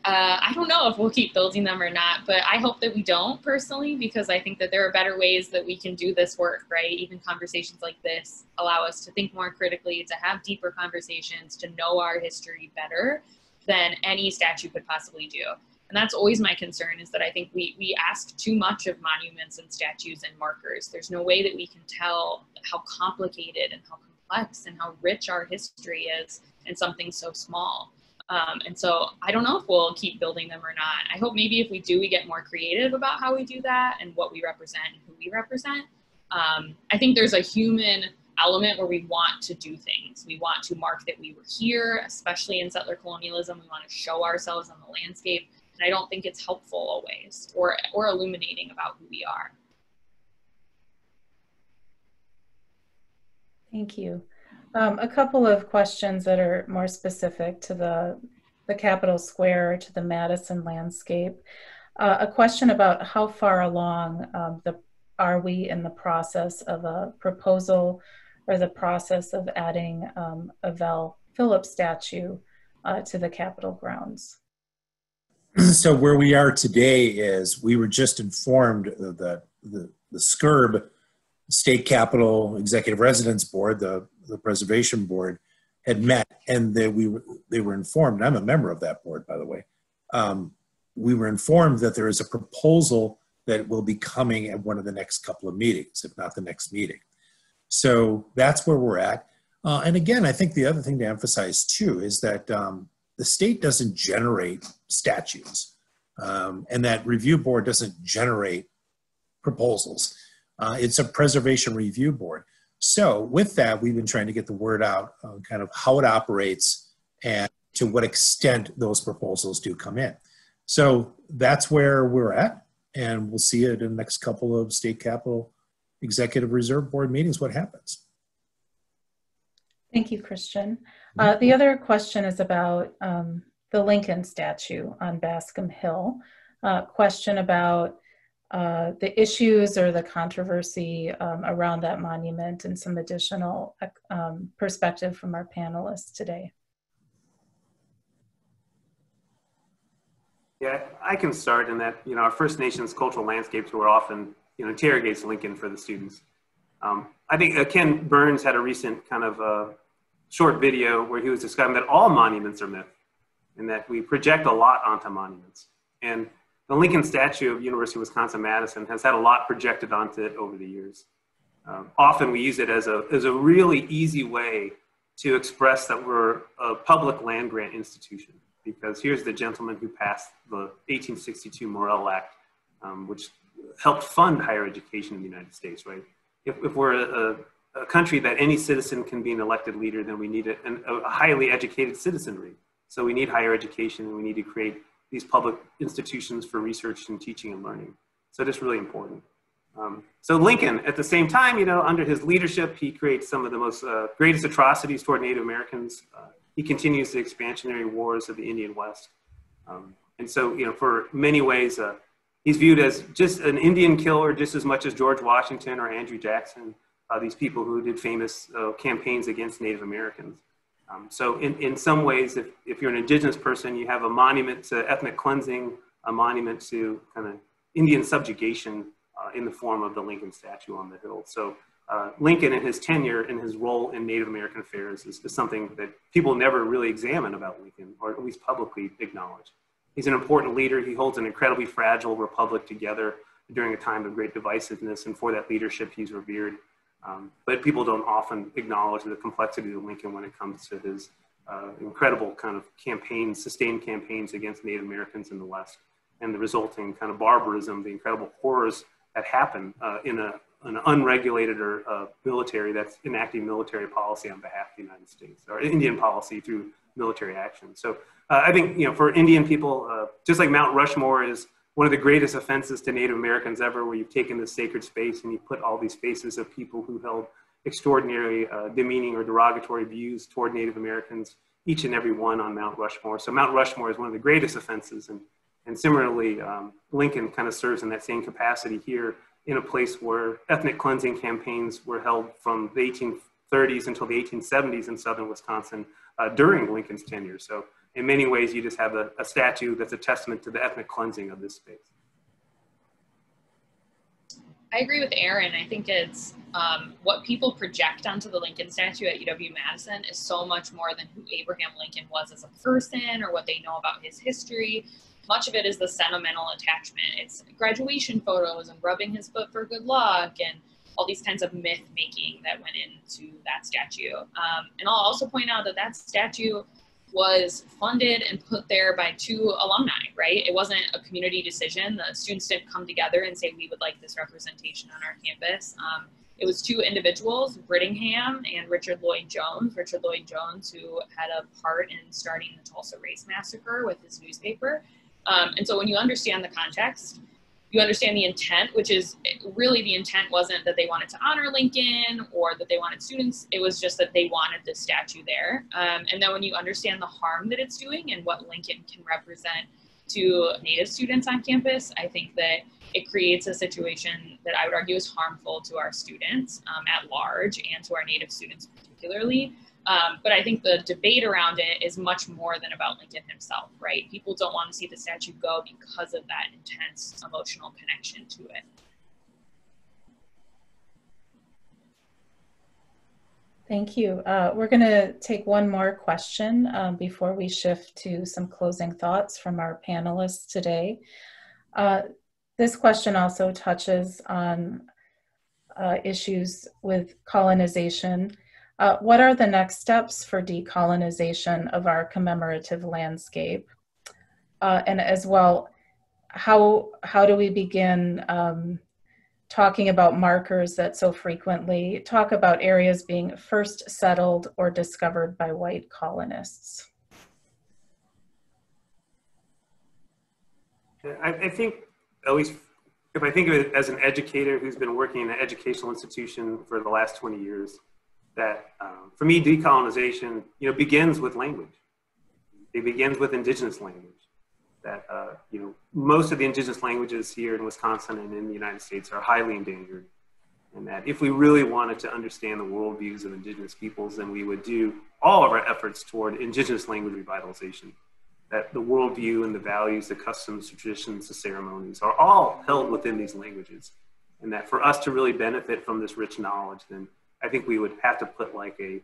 I don't know if we'll keep building them or not, but I hope that we don't personally, because I think that there are better ways that we can do this work, right? Even conversations like this allow us to think more critically, to have deeper conversations, to know our history better than any statue could possibly do. And that's always my concern, is that I think we ask too much of monuments and statues and markers. There's no way that we can tell how complicated and how complex and how rich our history is in something so small. And so I don't know if we'll keep building them or not. I hope maybe if we do, we get more creative about how we do that and what we represent and who we represent. I think there's a human element where we want to do things. We want to mark that we were here, especially in settler colonialism. We want to show ourselves on the landscape. And I don't think it's helpful always or illuminating about who we are. Thank you. A couple of questions that are more specific to the Capitol Square, to the Madison landscape. A question about how far along are we in the process of a proposal or the process of adding a Val Phillips statue to the Capitol grounds? So where we are today is we were just informed of the SCRB, State Capitol Executive Residence Board, the Preservation Board, had met, and they were informed, I'm a member of that board, by the way, we were informed that there is a proposal that will be coming at one of the next couple of meetings, if not the next meeting. So that's where we're at. And again, I think the other thing to emphasize too is that the state doesn't generate statutes, and that review board doesn't generate proposals. It's a preservation review board. So with that, we've been trying to get the word out on kind of how it operates and to what extent those proposals do come in. So that's where we're at, and we'll see it in the next couple of State Capitol Executive Reserve Board meetings, what happens. Thank you, Christian. The other question is about the Lincoln statue on Bascom Hill. Question about the issues or the controversy around that monument and some additional perspective from our panelists today. Yeah, I can start in that, our First Nations cultural landscapes were often, interrogates Lincoln for the students. I think Ken Burns had a recent kind of short video where he was describing that all monuments are myth and that we project a lot onto monuments. And the Lincoln statue of University of Wisconsin-Madison has had a lot projected onto it over the years. Often we use it as a really easy way to express that we're a public land grant institution, because here's the gentleman who passed the 1862 Morrill Act, which helped fund higher education in the United States, right? If we're a country that any citizen can be an elected leader, then we need a highly educated citizenry. So we need higher education, and we need to create these public institutions for research and teaching and learning. So that's really important. So Lincoln, at the same time, under his leadership, he creates some of the most greatest atrocities toward Native Americans. He continues the expansionary wars of the Indian West. And so, for many ways, he's viewed as just an Indian killer just as much as George Washington or Andrew Jackson, these people who did famous campaigns against Native Americans. So in some ways, if you're an indigenous person, you have a monument to ethnic cleansing, a monument to kind of Indian subjugation in the form of the Lincoln statue on the hill. So Lincoln and his tenure and his role in Native American affairs is something that people never really examine about Lincoln, or at least publicly acknowledge. He's an important leader. He holds an incredibly fragile republic together during a time of great divisiveness, and for that leadership, he's revered. But people don't often acknowledge the complexity of Lincoln when it comes to his incredible kind of campaigns, sustained campaigns against Native Americans in the West, and the resulting kind of barbarism, the incredible horrors that happen in an unregulated or military that's enacting military policy on behalf of the United States, or Indian policy through military action. So I think, for Indian people, just like Mount Rushmore is one of the greatest offenses to Native Americans ever, where you've taken this sacred space and you put all these faces of people who held extraordinary demeaning or derogatory views toward Native Americans, each and every one on Mount Rushmore. So Mount Rushmore is one of the greatest offenses. And similarly, Lincoln kind of serves in that same capacity here in a place where ethnic cleansing campaigns were held from the 1830s until the 1870s in southern Wisconsin during Lincoln's tenure. So in many ways, you just have a statue that's a testament to the ethnic cleansing of this space. I agree with Aaron. I think it's what people project onto the Lincoln statue at UW-Madison is so much more than who Abraham Lincoln was as a person or what they know about his history. Much of it is the sentimental attachment. It's graduation photos and rubbing his foot for good luck and all these kinds of myth making that went into that statue. And I'll also point out that that statue was funded and put there by 2 alumni, right? It wasn't a community decision. The students didn't come together and say, we would like this representation on our campus. It was 2 individuals, Brittingham and Richard Lloyd Jones. Richard Lloyd Jones, who had a part in starting the Tulsa Race Massacre with his newspaper. And so when you understand the context, you understand the intent, which is really the intent wasn't that they wanted to honor Lincoln or that they wanted students. It was just that they wanted this statue there. And then when you understand the harm that it's doing and what Lincoln can represent to Native students on campus, I think that it creates a situation that I would argue is harmful to our students at large and to our Native students particularly. But I think the debate around it is much more than about Lincoln himself, right? People don't want to see the statue go because of that intense emotional connection to it. Thank you. We're going to take one more question before we shift to some closing thoughts from our panelists today. This question also touches on issues with colonization. What are the next steps for decolonization of our commemorative landscape? And as well, how do we begin talking about markers that so frequently talk about areas being first settled or discovered by white colonists? I think, at least if I think of it as an educator who's been working in an educational institution for the last 20 years, that for me, decolonization, begins with language. It begins with indigenous language. that, you know, most of the indigenous languages here in Wisconsin and in the United States are highly endangered. And that if we really wanted to understand the worldviews of indigenous peoples, then we would do all of our efforts toward indigenous language revitalization. That the worldview and the values, the customs, the traditions, the ceremonies are all held within these languages. And that for us to really benefit from this rich knowledge, then I think we would have to put like a,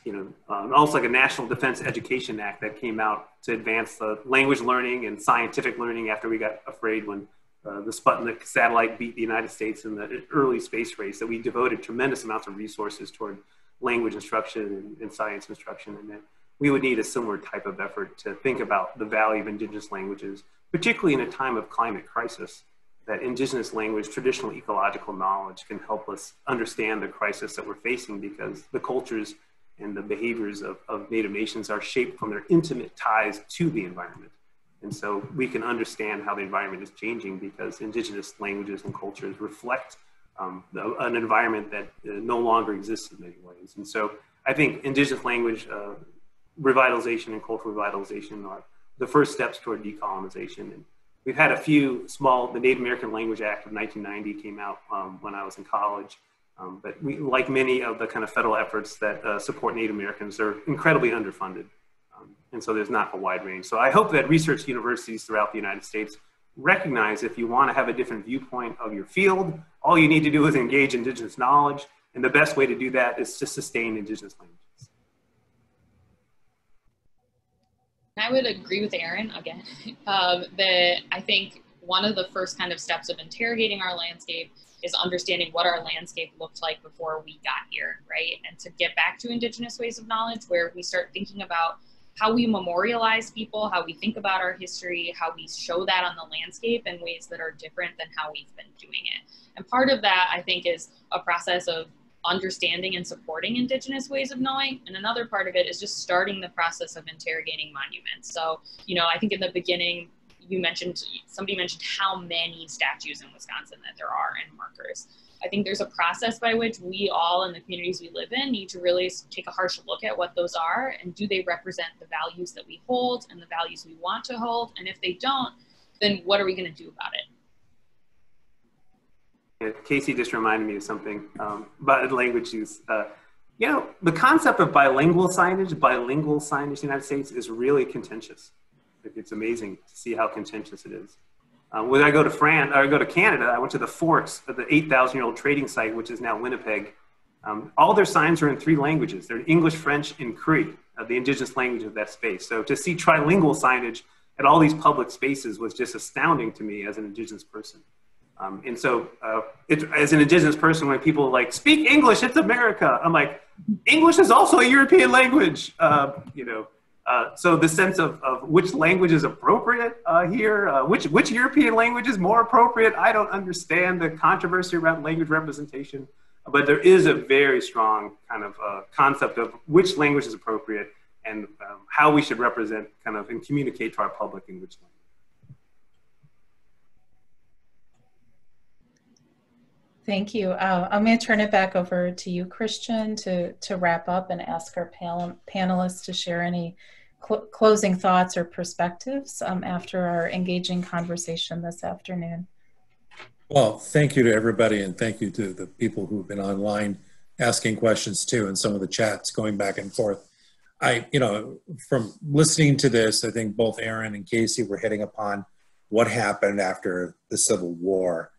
you know, almost like a National Defense Education Act that came out to advance the language learning and scientific learning after we got afraid when the Sputnik satellite beat the United States in the early space race, that we devoted tremendous amounts of resources toward language instruction and science instruction. And that we would need a similar type of effort to think about the value of indigenous languages, particularly in a time of climate crisis, that indigenous language, traditional ecological knowledge can help us understand the crisis that we're facing, because the cultures and the behaviors of Native nations are shaped from their intimate ties to the environment. And so we can understand how the environment is changing because indigenous languages and cultures reflect an environment that no longer exists in many ways. And so I think indigenous language revitalization and cultural revitalization are the first steps toward decolonization. And we've had a few small, the Native American Language Act of 1990 came out when I was in college. But we, like many of the kind of federal efforts that support Native Americans, are incredibly underfunded. And so there's not a wide range. So I hope that research universities throughout the United States recognize if you want to have a different viewpoint of your field, all you need to do is engage indigenous knowledge. And the best way to do that is to sustain indigenous languages. I would agree with Aaron again, that I think one of the first kind of steps of interrogating our landscape is understanding what our landscape looked like before we got here, right? And to get back to indigenous ways of knowledge, where we start thinking about how we memorialize people, how we think about our history, how we show that on the landscape in ways that are different than how we've been doing it. And part of that, I think, is a process of understanding and supporting indigenous ways of knowing. And another part of it is just starting the process of interrogating monuments. So, you know, I think in the beginning, somebody mentioned how many statues in Wisconsin that there are and markers. I think there's a process by which we all in the communities we live in need to really take a harsh look at what those are, and do they represent the values that we hold and the values we want to hold? And if they don't, then what are we going to do about it? Yeah, Casey just reminded me of something about language use. You know, the concept of bilingual signage in the United States is really contentious. It's amazing to see how contentious it is. When I go to France, or I go to Canada, I went to the Forks, the 8,000-year-old trading site, which is now Winnipeg. All their signs are in 3 languages. They're in English, French, and Cree, the indigenous language of that space. So to see trilingual signage at all these public spaces was just astounding to me as an indigenous person. And so as an indigenous person, when people like, speak English, it's America. I'm like, English is also a European language, you know. So the sense of which language is appropriate here, which European language is more appropriate, I don't understand the controversy around language representation, but there is a very strong kind of concept of which language is appropriate and how we should represent kind of and communicate to our public in which language. Thank you. I'm going to turn it back over to you, Christian, to wrap up and ask our panelists to share any closing thoughts or perspectives after our engaging conversation this afternoon. Well, thank you to everybody, and thank you to the people who've been online asking questions too, and some of the chats going back and forth. You know, from listening to this, I think both Aaron and Casey were hitting upon what happened after the Civil War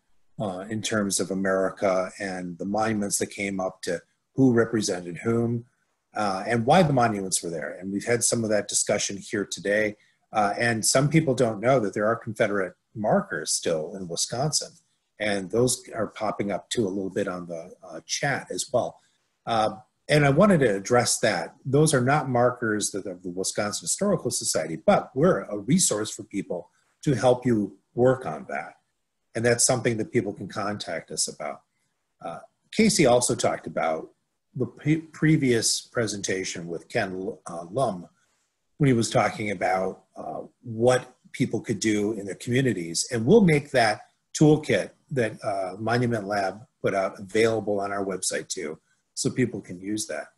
in terms of America and the monuments that came up to who represented whom. And why the monuments were there. And we've had some of that discussion here today. And some people don't know that there are Confederate markers still in Wisconsin. And those are popping up too a little bit on the chat as well. And I wanted to address that. Those are not markers of the Wisconsin Historical Society, but we're a resource for people to help you work on that. And that's something that people can contact us about. Casey also talked about the previous presentation with Ken Lum, when he was talking about what people could do in their communities. And we'll make that toolkit that Monument Lab put out available on our website too, so people can use that.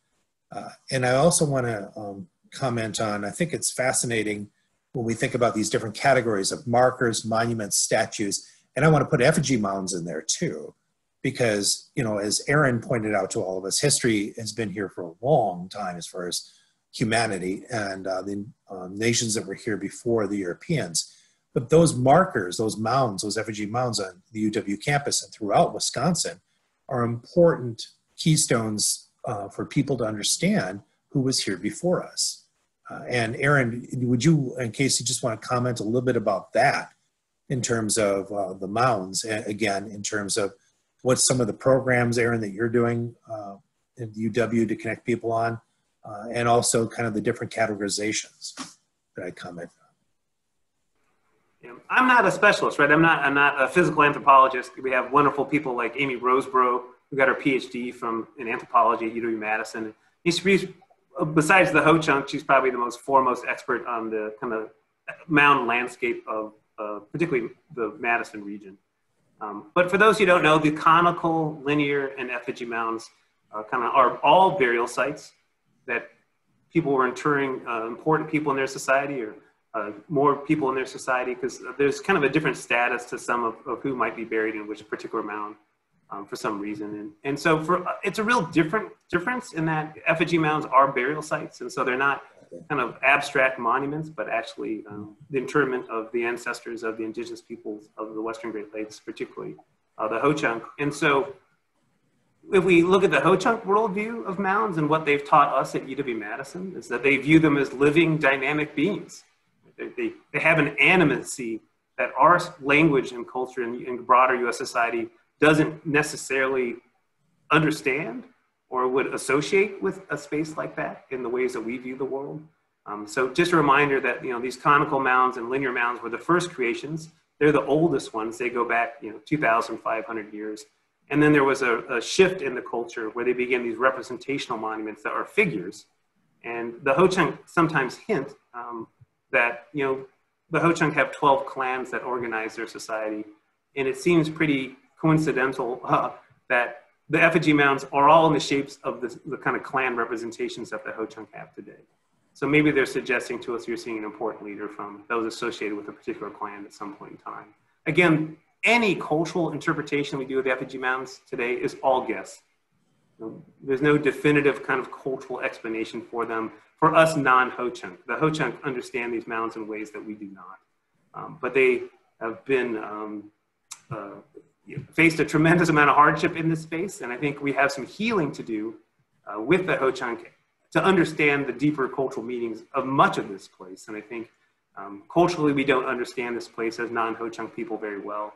And I also want to comment on, I think it's fascinating when we think about these different categories of markers, monuments, statues, and I want to put effigy mounds in there too, because, you know, as Aaron pointed out to all of us, history has been here for a long time as far as humanity and the nations that were here before the Europeans. But those markers, those mounds, those effigy mounds on the UW campus and throughout Wisconsin are important keystones for people to understand who was here before us. And Aaron, would you, in case you just want to comment a little bit about that in terms of the mounds, and again, in terms of what's some of the programs, Aaron, that you're doing in UW to connect people on, and also kind of the different categorizations that I comment on. Yeah, I'm not a specialist, right? I'm not a physical anthropologist. We have wonderful people like Amy Roseborough, who got her PhD in anthropology at UW Madison. Besides the Ho-Chunk, she's probably the foremost expert on the kind of mound landscape of particularly the Madison region. But for those who don't know, the conical, linear, and effigy mounds are all burial sites that people were interring important people in their society, or more people in their society, because there's kind of a different status to some of who might be buried in which particular mound for some reason. And so it's a real difference in that effigy mounds are burial sites, and so they're not kind of abstract monuments, but actually the interment of the ancestors of the indigenous peoples of the Western Great Lakes, particularly the Ho-Chunk. And so if we look at the Ho-Chunk worldview of mounds and what they've taught us at UW-Madison, is that they view them as living, dynamic beings. They have an animacy that our language and culture and broader US society doesn't necessarily understand or would associate with a space like that in the ways that we view the world. So just a reminder that, you know, these conical mounds and linear mounds were the first creations. They're the oldest ones. They go back, 2,500 years. And then there was a shift in the culture where they began these representational monuments that are figures. And the Ho-Chunk sometimes hint that, the Ho-Chunk have 12 clans that organize their society. And it seems pretty coincidental that the effigy mounds are all in the shapes of the kind of clan representations that the Ho-Chunk have today. So maybe they're suggesting to us you're seeing an important leader from those associated with a particular clan at some point in time. Again, any cultural interpretation we do of the effigy mounds today is all guess. There's no definitive kind of cultural explanation for them. For us non-Ho-Chunk, the Ho-Chunk understand these mounds in ways that we do not. But they have been faced a tremendous amount of hardship in this space, and I think we have some healing to do with the Ho-Chunk to understand the deeper cultural meanings of much of this place. And I think culturally we don't understand this place as non-Ho-Chunk people very well,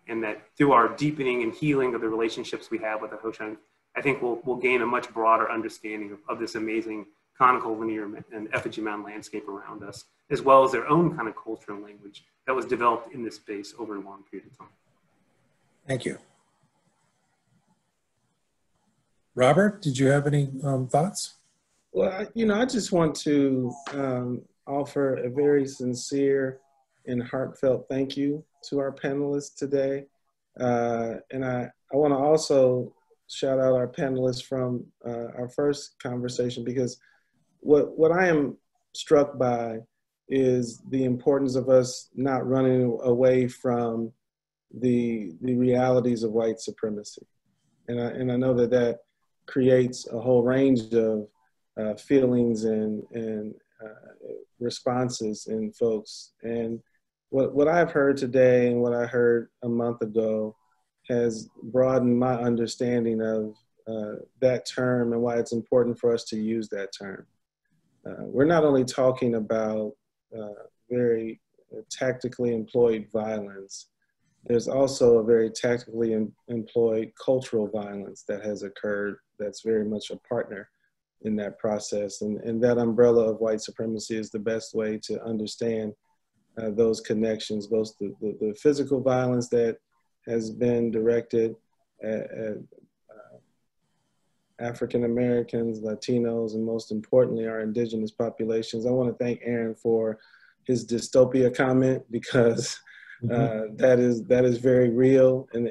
and that through our deepening and healing of the relationships we have with the Ho-Chunk, I think we'll gain a much broader understanding of this amazing conical, linear, and effigy mound landscape around us, as well as their own kind of culture and language that was developed in this space over a long period of time. Thank you. Robert, did you have any thoughts? Well, I just want to offer a very sincere and heartfelt thank you to our panelists today. And I want to also shout out our panelists from our first conversation, because what I am struck by is the importance of us not running away from the realities of white supremacy. And I know that creates a whole range of feelings and responses in folks. And what I've heard today and what I heard a month ago has broadened my understanding of that term and why it's important for us to use that term. We're not only talking about very tactically employed violence, there's also a very tactically employed cultural violence that has occurred that's very much a partner in that process. And that umbrella of white supremacy is the best way to understand those connections, both the physical violence that has been directed at African Americans, Latinos, and most importantly, our indigenous populations. I want to thank Aaron for his dystopia comment, because that is very real, and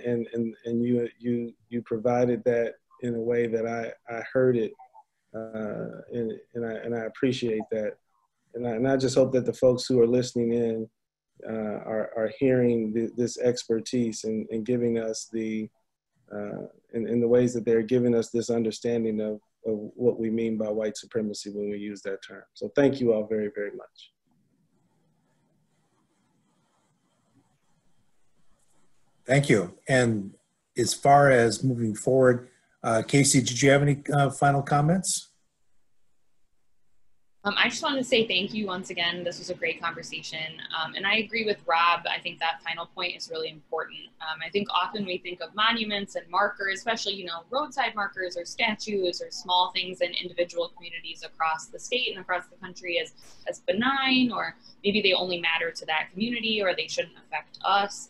you provided that in a way that I heard it, and I appreciate that. And I just hope that the folks who are listening in are hearing this expertise and giving us in the ways that they're giving us this understanding of what we mean by white supremacy when we use that term. So thank you all very, very much. Thank you. And as far as moving forward, Casey, did you have any final comments? I just wanted to say thank you once again. This was a great conversation. And I agree with Rob. I think that final point is really important. I think often we think of monuments and markers, especially, you know, roadside markers or statues or small things in individual communities across the state and across the country as benign, or maybe they only matter to that community or they shouldn't affect us.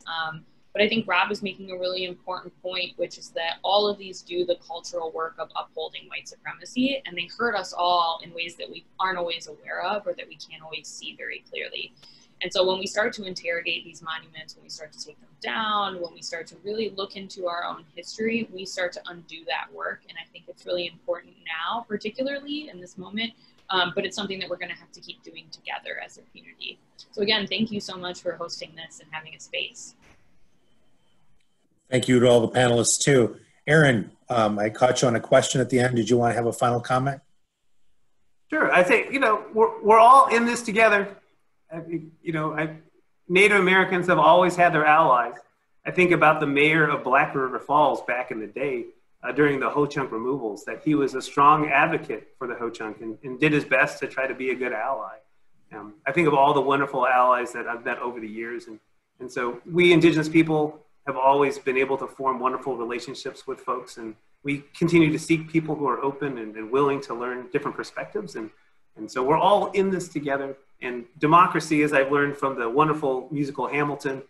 But I think Rob is making a really important point, which is that all of these do the cultural work of upholding white supremacy, and they hurt us all in ways that we aren't always aware of or that we can't always see very clearly. And so when we start to interrogate these monuments, when we start to take them down, when we start to really look into our own history, we start to undo that work. And I think it's really important now, particularly in this moment, but it's something that we're going to have to keep doing together as a community. So again, thank you so much for hosting this and having a space. Thank you to all the panelists too. Aaron, I caught you on a question at the end. Did you want to have a final comment? Sure. I think, you know, we're all in this together. You know, Native Americans have always had their allies. I think about the mayor of Black River Falls back in the day during the Ho-Chunk removals, that he was a strong advocate for the Ho-Chunk and did his best to try to be a good ally. I think of all the wonderful allies that I've met over the years. And so we Indigenous people have always been able to form wonderful relationships with folks, and we continue to seek people who are open and willing to learn different perspectives. And so we're all in this together. And democracy, as I've learned from the wonderful musical Hamilton,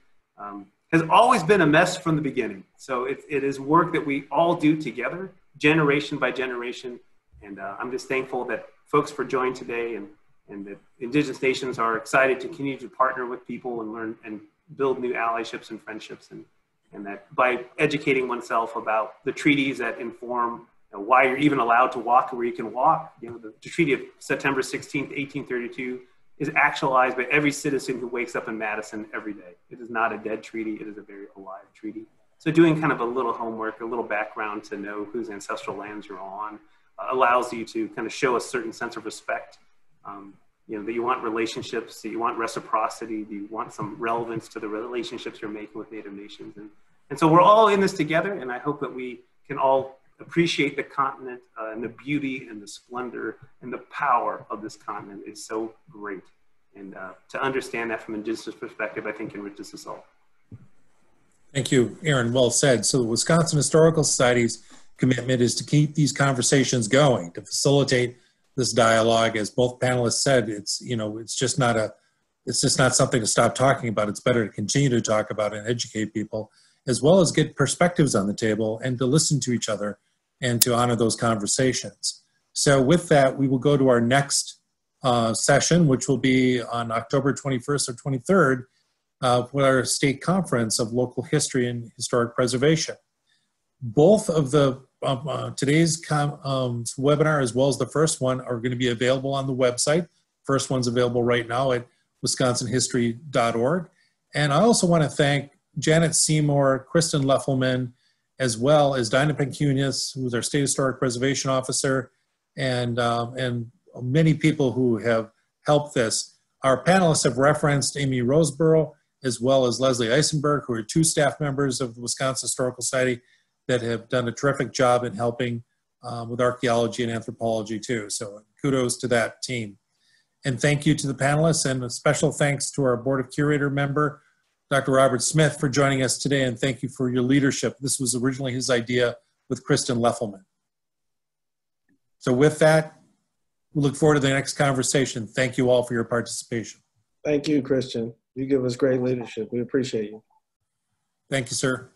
has always been a mess from the beginning. So it is work that we all do together, generation by generation. And I'm just thankful that folks were joined today, and that Indigenous nations are excited to continue to partner with people and learn and build new allyships and friendships. And that by educating oneself about the treaties that inform why you're even allowed to walk where you can walk. You know, the Treaty of September 16th, 1832 is actualized by every citizen who wakes up in Madison every day. It is not a dead treaty, it is a very alive treaty. So doing kind of a little homework, a little background to know whose ancestral lands you're on allows you to kind of show a certain sense of respect. You know, that you want relationships, that you want reciprocity, that you want some relevance to the relationships you're making with Native nations. And so we're all in this together, and I hope that we can all appreciate the continent and the beauty and the splendor and the power of this continent is so great. And to understand that from an Indigenous perspective, I think enriches us all. Thank you, Aaron. Well said. So the Wisconsin Historical Society's commitment is to keep these conversations going, to facilitate this dialogue. As both panelists said, it's, you know, it's just not something to stop talking about. It's better to continue to talk about and educate people, as well as get perspectives on the table and to listen to each other and to honor those conversations. So with that, we will go to our next session, which will be on October 21st or 23rd with our state conference of local history and historic preservation. Both of the today's webinar, as well as the first one, are going to be available on the website. First one's available right now at wisconsinhistory.org. And I also want to thank Janet Seymour, Kristen Leffelman, as well as Dinah Pencunas, who's our State Historic Preservation Officer, and many people who have helped this. Our panelists have referenced Amy Roseborough, as well as Leslie Eisenberg, who are two staff members of the Wisconsin Historical Society that have done a terrific job in helping with archaeology and anthropology too. So kudos to that team. And thank you to the panelists, and a special thanks to our Board of Curator member, Dr. Robert Smith, for joining us today, and thank you for your leadership. This was originally his idea with Kristen Leffelman. So with that, we look forward to the next conversation. Thank you all for your participation. Thank you, Christian. You give us great leadership. We appreciate you. Thank you, sir.